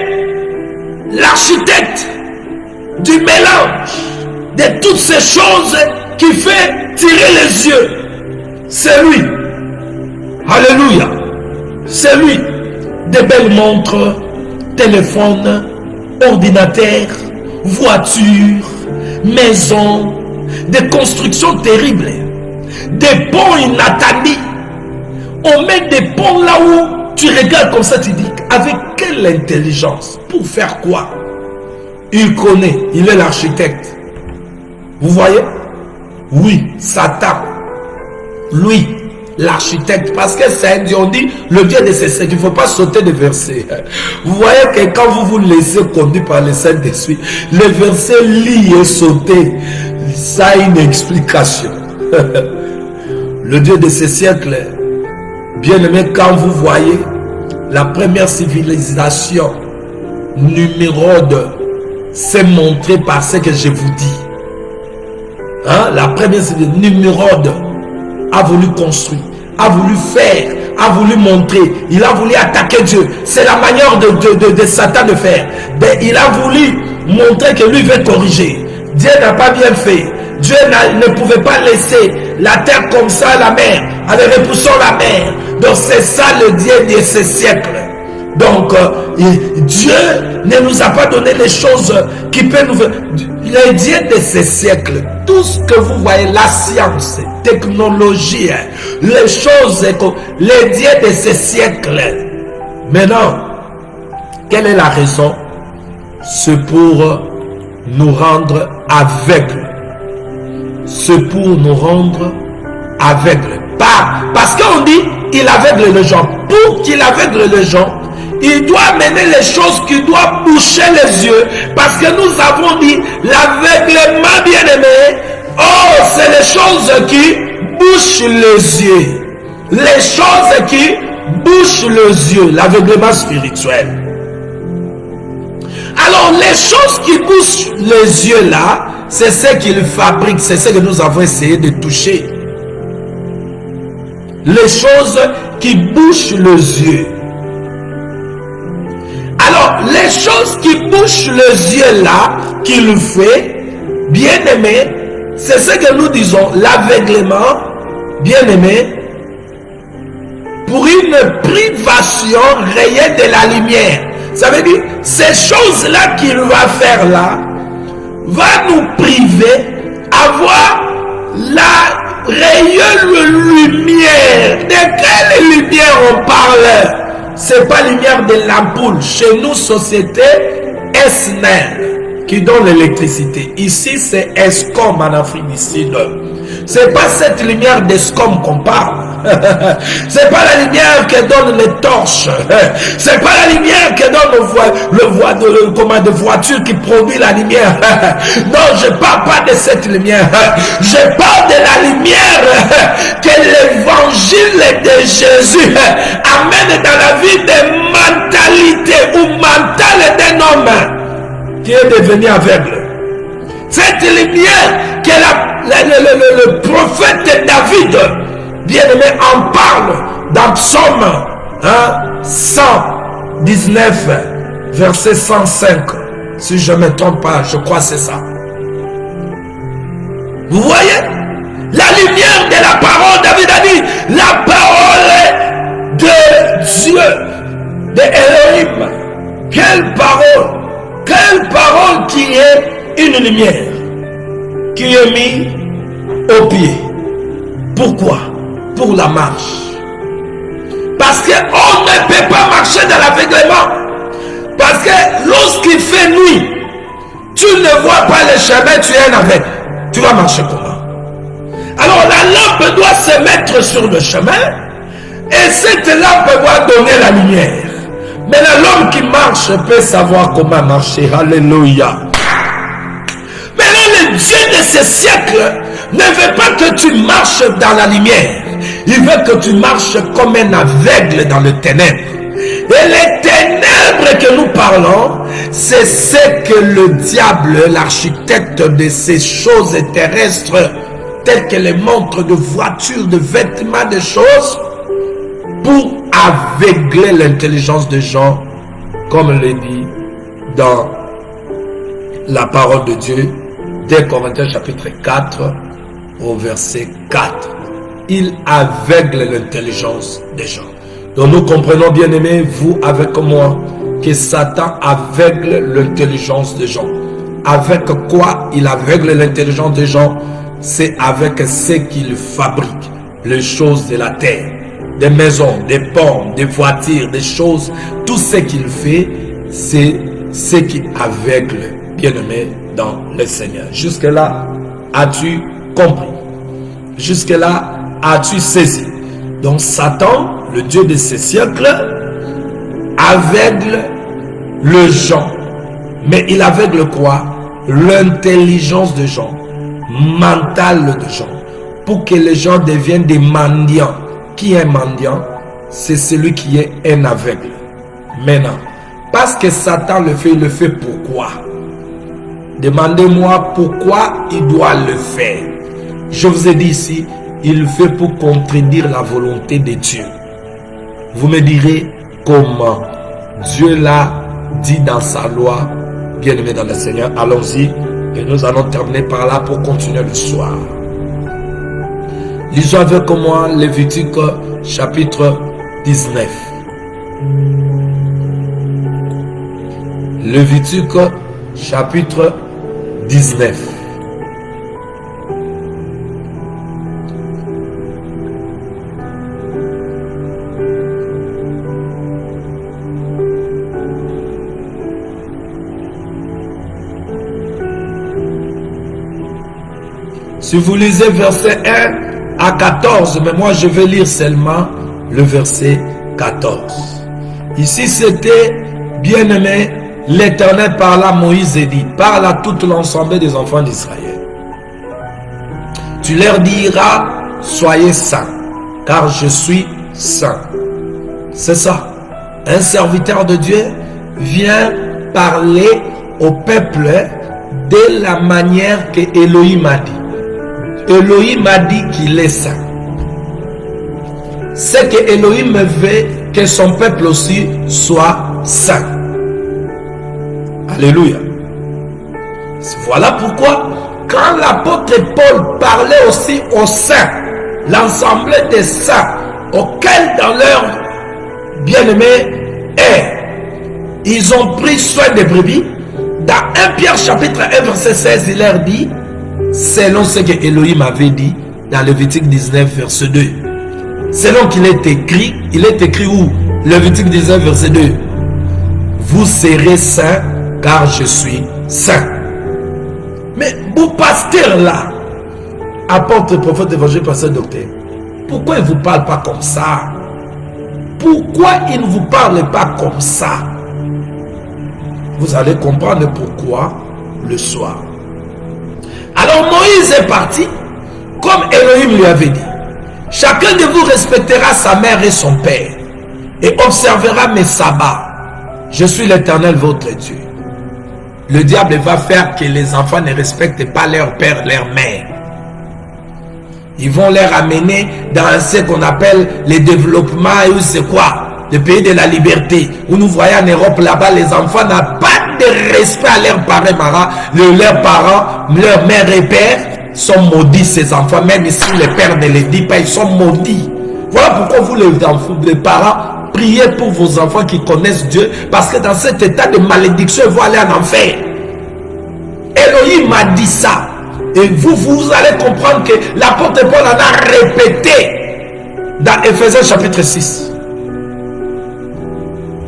Speaker 2: l'architecte du mélange de toutes ces choses qui fait tirer les yeux. C'est lui. Alléluia. C'est lui. Des belles montres, téléphones, ordinateurs, voitures, maisons, des constructions terribles, des ponts inattendus. On met des ponts là où tu regardes comme ça, tu dis, avec quelle intelligence? Pour faire quoi? Il connaît, il est l'architecte. Vous voyez? Oui, Satan. Lui, l'architecte, parce que c'est un Dieu, on dit le Dieu de ces siècles, il ne faut pas sauter de versets. Vous voyez que quand vous vous laissez conduire par le Saint-Esprit, le verset lit et sauter, ça a une explication. Le Dieu de ces siècles, bien aimé, quand vous voyez la première civilisation numéro 2 s'est montrée par ce que je vous dis. La première civilisation numéro 2 a voulu construire. a voulu faire, a voulu montrer, il a voulu attaquer Dieu. C'est la manière de Satan de faire. Il a voulu montrer que lui veut corriger. Dieu n'a pas bien fait. Dieu ne pouvait pas laisser la terre comme ça, la mer, en repoussant la mer. Donc c'est ça le Dieu de ce siècle. Donc Dieu ne nous a pas donné les choses qui peuvent nous... Les dieux de ce siècle, tout ce que vous voyez, la science, technologie, les choses, les dieux de ce siècle. Maintenant, quelle est la raison? C'est pour nous rendre aveugles. C'est pour nous rendre aveugles. Pas parce qu'on dit il aveugle les gens. Pour qu'il aveugle les gens, il doit mener les choses qui doivent boucher les yeux. Parce que nous avons dit l'aveuglement, bien-aimé. Oh, c'est les choses qui bouchent les yeux. Les choses qui bouchent les yeux. L'aveuglement spirituel. Alors, les choses qui bouchent les yeux là, c'est ce qu'ils fabriquent. C'est ce que nous avons essayé de toucher. Les choses qui bouchent les yeux. Alors, les choses qui bouchent les yeux là, qu'il fait, bien aimé, c'est ce que nous disons, l'aveuglement, bien aimé, pour une privation réelle de la lumière. Ça veut dire, ces choses-là qu'il va faire là, va nous priver, avoir la réelle lumière. De quelle lumière on parle? C'est pas lumière de l'ampoule. Chez nous, société SNEL qui donne l'électricité. Ici, c'est ESCOM en Afrique du Sud. C'est pas cette lumière d'ESCOM qu'on parle. C'est pas la lumière qui donne les torches. C'est pas la lumière qui donne de voiture qui produit la lumière. Non, je parle pas de cette lumière. Je parle de la lumière que l'évangile de Jésus amène dans la vie de mentalité ou mentale d'un homme qui est devenu aveugle. Cette lumière que le prophète David, bien-aimé, en parle dans Psaume 119, verset 105. Si je ne me trompe pas, je crois que c'est ça. Vous voyez? La lumière de la parole, David a dit, la parole de Dieu, de Elohim. Quelle parole! Quelle parole qui est une lumière, qui est mise au pied. Pourquoi? Pour la marche. Parce qu'on ne peut pas marcher dans l'aveuglement. Parce que lorsqu'il fait nuit, tu ne vois pas le chemin, tu es un aveugle. Tu vas marcher comment? Alors la lampe doit se mettre sur le chemin et cette lampe doit donner la lumière. Mais l'homme qui marche peut savoir comment marcher. Alléluia. Maintenant, le Dieu de ce siècle ne veut pas que tu marches dans la lumière. Il veut que tu marches comme un aveugle dans le ténèbre. Et les ténèbres que nous parlons, c'est ce que le diable, l'architecte de ces choses terrestres, telles que les montres de voitures, de vêtements, de choses, pour aveugler l'intelligence des gens, comme le dit dans la parole de Dieu, 2 Corinthiens chapitre 4, au verset 4. Il aveugle l'intelligence des gens. Donc nous comprenons, bien aimés, vous avec moi, que Satan aveugle l'intelligence des gens. Avec quoi il aveugle l'intelligence des gens? C'est avec ce qu'il fabrique, les choses de la terre, des maisons, des pommes, des voitures, des choses. Tout ce qu'il fait, c'est ce qui aveugle, bien aimé, dans le Seigneur. Jusque-là, as-tu compris? Jusque-là, as-tu saisi? Donc Satan, le Dieu de ce siècle, aveugle les gens. Mais il aveugle quoi? L'intelligence des gens, mentale des gens, pour que les gens deviennent des mendiants. Qui est mendiant? C'est celui qui est un aveugle. Maintenant, parce que Satan le fait, il le fait pourquoi? Demandez-moi pourquoi il doit le faire. Je vous ai dit ici, il fait pour contredire la volonté de Dieu? Vous me direz comment Dieu l'a dit dans sa loi. Bien-aimés dans le Seigneur, allons-y et nous allons terminer par là pour continuer le soir. Lisons avec moi Lévitique chapitre 19. Lévitique chapitre 19. Si vous lisez verset 1 à 14, mais moi je vais lire seulement le verset 14. Ici c'était, bien-aimé, l'Éternel parla à Moïse et dit, parle à tout l'ensemble des enfants d'Israël. Tu leur diras, soyez saints, car je suis saint. C'est ça. Un serviteur de Dieu vient parler au peuple de la manière que Elohim a dit. Elohim a dit qu'il est saint. C'est que Elohim veut que son peuple aussi soit saint. Alléluia. Voilà pourquoi quand l'apôtre Paul parlait aussi aux saints, l'ensemble des saints auxquels dans leur bien-aimé est, ils ont pris soin des brebis. Dans 1 Pierre chapitre 1 verset 16, il leur dit, selon ce que Elohim avait dit dans Lévitique 19 verset 2. Selon qu'il est écrit, il est écrit où? Lévitique 19 verset 2. Vous serez saints car je suis saint. Mais vous pasteur là, apôtre, prophète, évangile, pasteur, docteur, pourquoi il ne vous parle pas comme ça? Pourquoi il ne vous parle pas comme ça? Vous allez comprendre pourquoi le soir. Alors Moïse est parti, comme Elohim lui avait dit. Chacun de vous respectera sa mère et son père, et observera mes sabbats. Je suis l'Éternel votre Dieu. Le diable va faire que les enfants ne respectent pas leur père, leur mère. Ils vont les ramener dans ce qu'on appelle le développement, ou c'est quoi? Le pays de la liberté. Où nous voyons en Europe là-bas, les enfants n'ont pas de respect à leurs parents. Leurs parents, leur mère et père sont maudits, ces enfants. Même si les pères ne les disent pas, ils sont maudits. Voilà pourquoi vous, les parents, priez pour vos enfants qui connaissent Dieu. Parce que dans cet état de malédiction, ils vont aller en enfer. Elohim m'a dit ça. Et vous allez comprendre que l'apôtre Paul en a répété dans Ephésiens chapitre 6.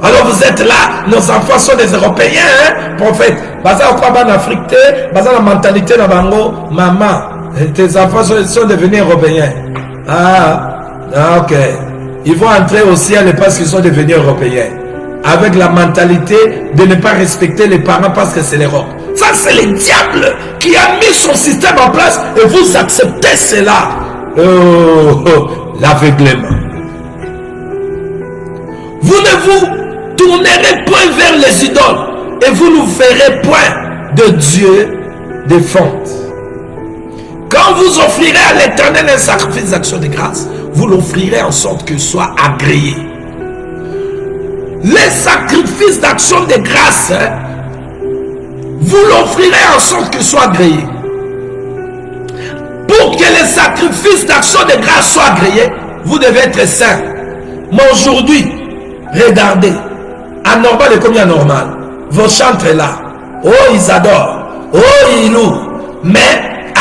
Speaker 2: Alors vous êtes là, nos enfants sont des Européens, hein, prophète. Baza quoi en Afrique, baza la mentalité na bango, maman, tes enfants sont devenus Européens. Ok. Ils vont entrer au ciel parce qu'ils sont devenus Européens. Avec la mentalité de ne pas respecter les parents parce que c'est l'Europe. Ça c'est le diable qui a mis son système en place et vous acceptez cela. L'aveuglement. Vous ne vous tournerez point vers les idoles et vous ne verrez point de Dieu de fonte. Quand vous offrirez à l'Éternel un sacrifice d'action de grâce, vous l'offrirez en sorte qu'il soit agréé. Les sacrifices d'action de grâce, vous l'offrirez en sorte qu'il soit agréé. Pour que les sacrifices d'action de grâce soient agréés, vous devez être saint. Mais aujourd'hui, regardez, anormal est comme anormal. Vos chantres là, oh ils adorent, oh ils louent, mais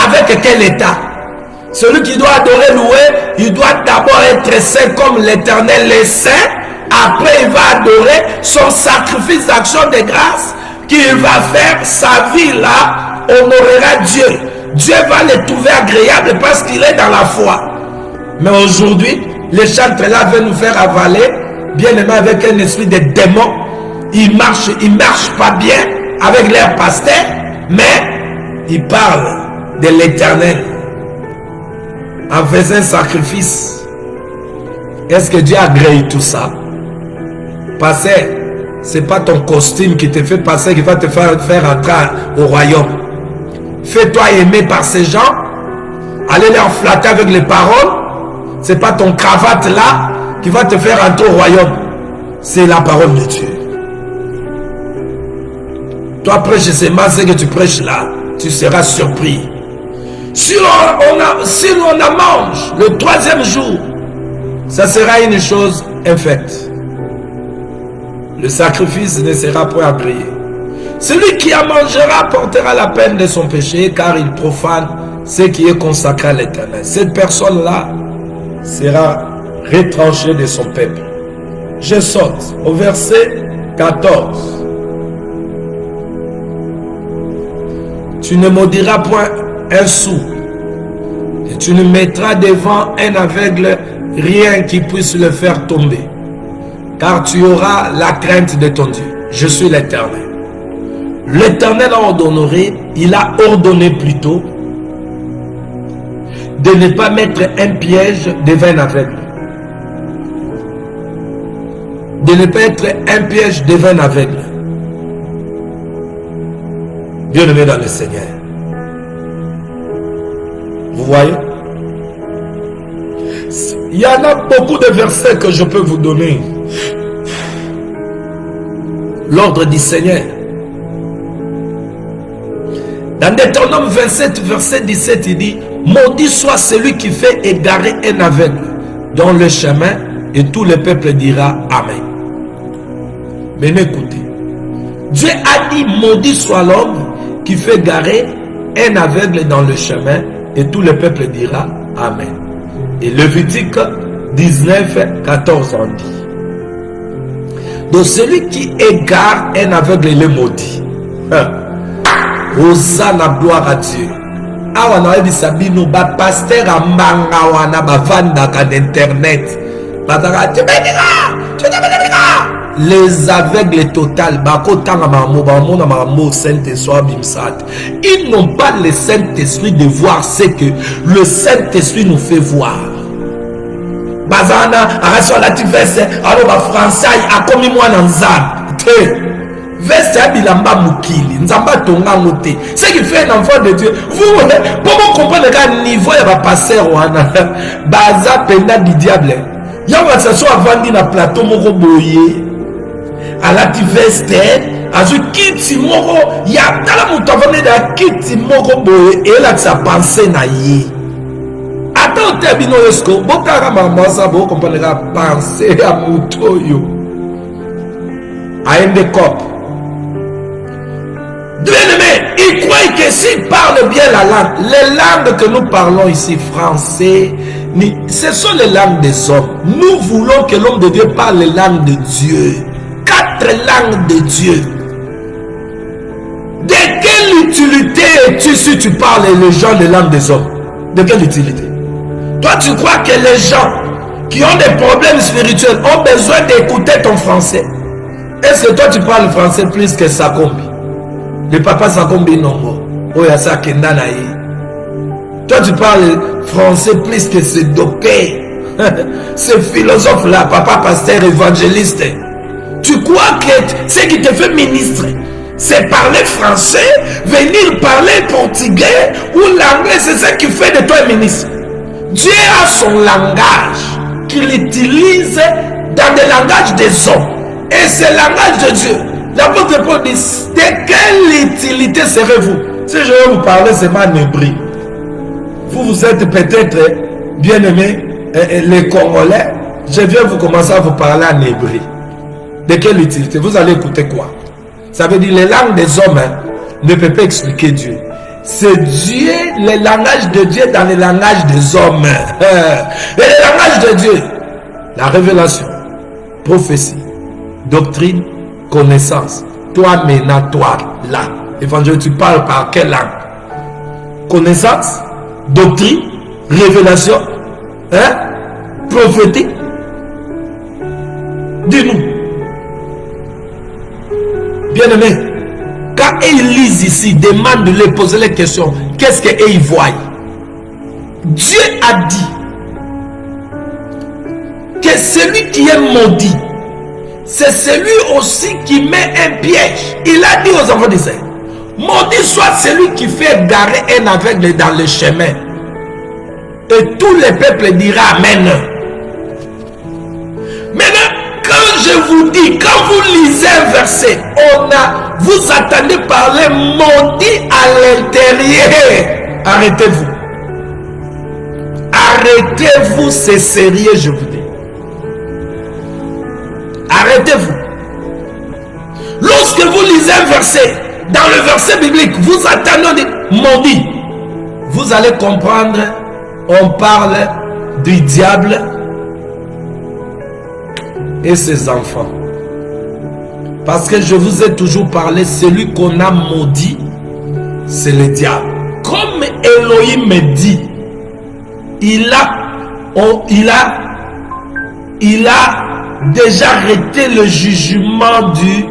Speaker 2: avec quel état? Celui qui doit adorer, louer, il doit d'abord être saint comme l'Éternel est saint. Après il va adorer son sacrifice d'action de grâce qu'il va faire. Sa vie là honorera Dieu. Dieu va le trouver agréable parce qu'il est dans la foi. Mais aujourd'hui, les chantres là veulent nous faire avaler, bien aimé, avec un esprit de démon. Ils marchent pas bien avec leur pasteur, mais ils parlent de l'Éternel en faisant un sacrifice. Est-ce que Dieu agrée tout ça? Pasteur, c'est pas ton costume qui te fait passer, qui va te faire entrer au royaume. Fais-toi aimer par ces gens aller leur flatter avec les paroles. C'est pas ton cravate là qui va te faire entrer au royaume. C'est la parole de Dieu. Toi prêches seulement ce que tu prêches là, tu seras surpris. Si on en mange le 3e jour, ça sera une chose infaite. Le sacrifice ne sera point agréé. Celui qui en mangera portera la peine de son péché, car il profane ce qui est consacré à l'Éternel. Cette personne-là sera retranchée de son peuple. Je saute au verset 14. Tu ne maudiras point un sou, et tu ne mettras devant un aveugle rien qui puisse le faire tomber, car tu auras la crainte de ton Dieu. Je suis l'Éternel. L'Éternel a ordonné, il a ordonné plutôt, de ne pas mettre un piège devant un aveugle. De ne pas être un piège devant un aveugle. Bien-aimé dans le Seigneur. Vous voyez? Il y en a beaucoup de versets que je peux vous donner. L'ordre du Seigneur. Dans Deutéronome 27, verset 17, il dit: maudit soit celui qui fait égarer un aveugle dans le chemin, et tout le peuple dira Amen. Mais écoutez, Dieu a dit: maudit soit l'homme qui fait garer un aveugle dans le chemin, et tout le peuple dira Amen. Et Lévitique 19, 14 en dit. Donc celui qui égare un aveugle, il est maudit. Hosanna, gloire à Dieu. Awa na yebi sabino ba pasteur ambanga wana ba vanda ka d'internet. Bataka tu bénira. Les aveugles total bako tanga mamo ba mona mamo Saint-Esprit bimsat. Ils n'ont pas le Saint-Esprit de voir ce que le Saint-Esprit nous fait voir. Bazana araswa la tivese alo ba français a komi mwana nzambe. Te veste à bilamba mukili nzamba tonga ngote. Ce qui fait un enfant de Dieu. Vous pour comprendre le niveau ya ba passer wana baza penda du diable. Ya va s'asseoir vandi na plateau moko boye. À la veste à ce kiti moko ya tala muto avane da kiti moko boye et là sa pensée na ye. Attends termino esko botara mama sa bo comprendre la pensée à muto yo. A un décop. Bien-aimé, il croit que s'il parle bien la langue, les langues que nous parlons ici, français, ce sont les langues des hommes. Nous voulons que l'homme de Dieu parle les langues de Dieu. 4 langues de Dieu. De quelle utilité es-tu si tu parles les gens les langues des hommes? De quelle utilité? Toi, tu crois que les gens qui ont des problèmes spirituels ont besoin d'écouter ton français? Est-ce que toi, tu parles français plus que Sakombi? Le papa Sakombi Nongo. Oyasa Kendanaï. Toi, tu parles français plus que ce docteur. Ce philosophe-là, papa pasteur évangéliste. Tu crois que ce qui te fait ministre, c'est parler français, venir parler portugais ou l'anglais, c'est ce qui fait de toi un ministre. Dieu a son langage qu'il utilise dans le langage des hommes. Et c'est le langage de Dieu. L'apôtre Paul dit: de quelle utilité serez-vous si je vais vous parler seulement en hébreu? Vous êtes peut-être bien aimés, les Congolais. Je viens vous commencer à vous parler en hébreu. De quelle utilité? Vous allez écouter quoi? Ça veut dire les langues des hommes ne peuvent pas expliquer Dieu. C'est Dieu, le langage de Dieu dans le langage des hommes. Et le langage de Dieu, la révélation, prophétie, doctrine, connaissance. Toi maintenant, toi là, évangile, tu parles par quelle langue? Connaissance, doctrine, révélation, prophétique. Dis-nous. Bien-aimé, quand ils lisent ici, demande de les poser les questions. Qu'est-ce qu'ils voient? Dieu a dit que celui qui est maudit, c'est celui aussi qui met un piège. Il a dit aux enfants d'Israël: maudit soit celui qui fait garer un aveugle dans le chemin. Et tout le peuple dira Amen. Maintenant, quand je vous dis, quand vous lisez un verset, vous attendez parler maudit à l'intérieur. Arrêtez-vous. Arrêtez-vous, c'est sérieux, je vous dis. Arrêtez-vous. Lorsque vous lisez un verset, dans le verset biblique, vous attendez maudit. Vous allez comprendre, on parle du diable et ses enfants. Parce que je vous ai toujours parlé, celui qu'on a maudit, c'est le diable. Comme Elohim me dit, il a déjà arrêté le jugement du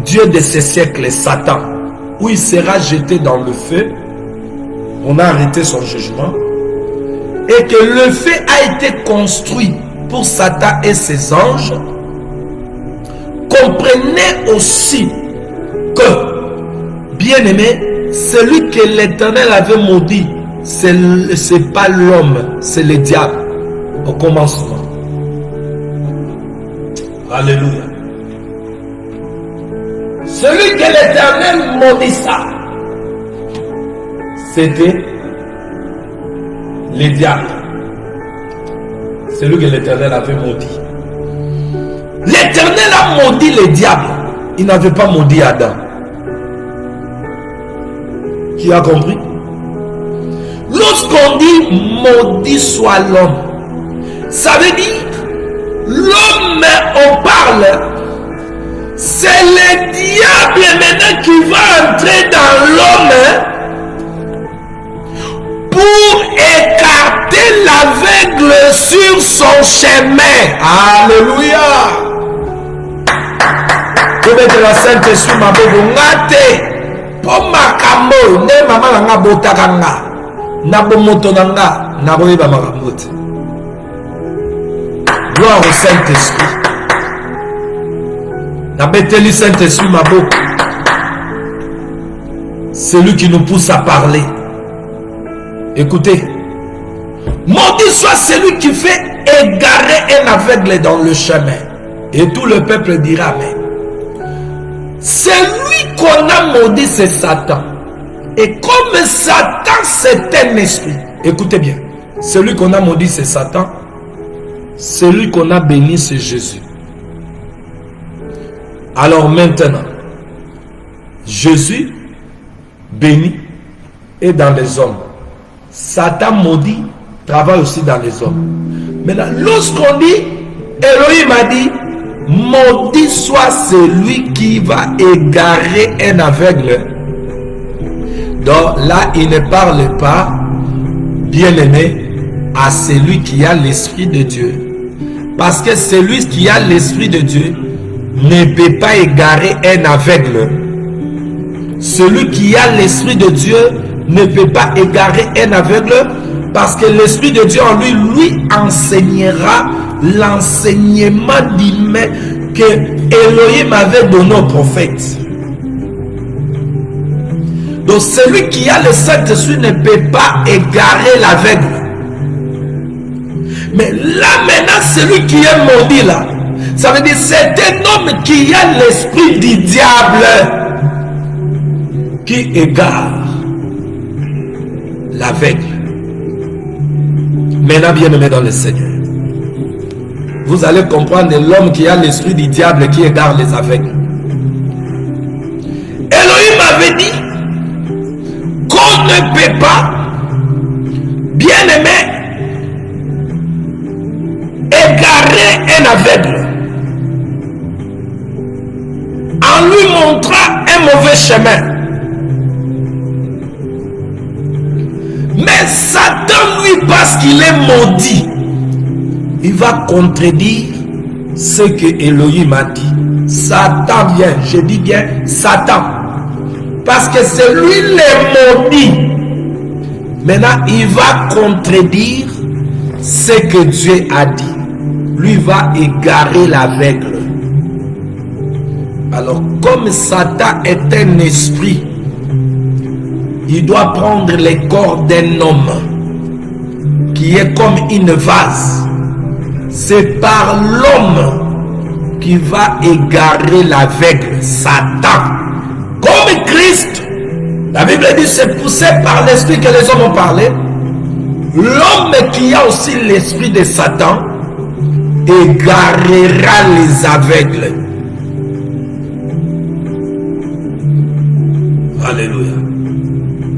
Speaker 2: Dieu de ces siècles, Satan, où il sera jeté dans le feu. On a arrêté son jugement. Et que le feu a été construit pour Satan et ses anges. Comprenez aussi que, bien aimé, celui que l'Éternel avait maudit, c'est pas l'homme, c'est le diable au commencement. Alléluia. Celui que l'Éternel maudissa, c'était le diable. Celui que l'Éternel avait maudit. L'Éternel a maudit le diable. Il n'avait pas maudit Adam. Qui a compris? Lorsqu'on dit maudit soit l'homme, ça veut dire l'homme, on parle, c'est le diable maintenant qui va entrer dans l'homme pour écarter l'aveugle sur son chemin. Alléluia. Pour mettre la Sainte-Esprit, ma bobo, ngate, pour ma camo, ne maman nga botakanga, nabo motonanga, nabo eba makamote. Gloire au Saint-Esprit. Nabeteli Saint-Esprit, ma bobo. C'est lui qui nous pousse à parler. Écoutez, maudit soit celui qui fait égarer un aveugle dans le chemin. Et tout le peuple dira Amen. Celui qu'on a maudit, c'est Satan. Et comme Satan, c'est un esprit. Écoutez bien. Celui qu'on a maudit, c'est Satan. Celui qu'on a béni, c'est Jésus. Alors maintenant, Jésus béni est dans les hommes. Satan maudit travaille aussi dans les hommes. Maintenant, lorsqu'on dit, Elohim a dit, maudit soit celui qui va égarer un aveugle. Donc là, il ne parle pas, bien aimé, à celui qui a l'Esprit de Dieu. Parce que celui qui a l'Esprit de Dieu ne peut pas égarer un aveugle. Celui qui a l'Esprit de Dieu ne peut pas égarer un aveugle, parce que l'Esprit de Dieu en lui enseignera l'enseignement divin que Elohim avait donné au prophète. Donc celui qui a le Saint-Esprit ne peut pas égarer l'aveugle. Mais là maintenant, celui qui est maudit là, ça veut dire c'est un homme qui a l'esprit du diable qui égare l'aveugle. Maintenant, bien aimé dans le Seigneur, vous allez comprendre l'homme qui a l'esprit du diable qui égare les aveugles. Elohim avait dit qu'on ne peut pas, bien aimé, égarer un aveugle en lui montrant un mauvais chemin. Mais Satan, lui, parce qu'il est maudit, il va contredire ce que Elohim a dit. Satan vient, je dis bien Satan, parce que c'est lui le maudit. Maintenant, il va contredire ce que Dieu a dit. Lui va égarer l'aveugle. Alors, comme Satan est un esprit, il doit prendre le corps d'un homme qui est comme une vase. C'est par l'homme qui va égarer l'aveugle, Satan. Comme Christ, la Bible dit c'est poussé par l'esprit que les hommes ont parlé. L'homme qui a aussi l'esprit de Satan égarera les aveugles. Alléluia.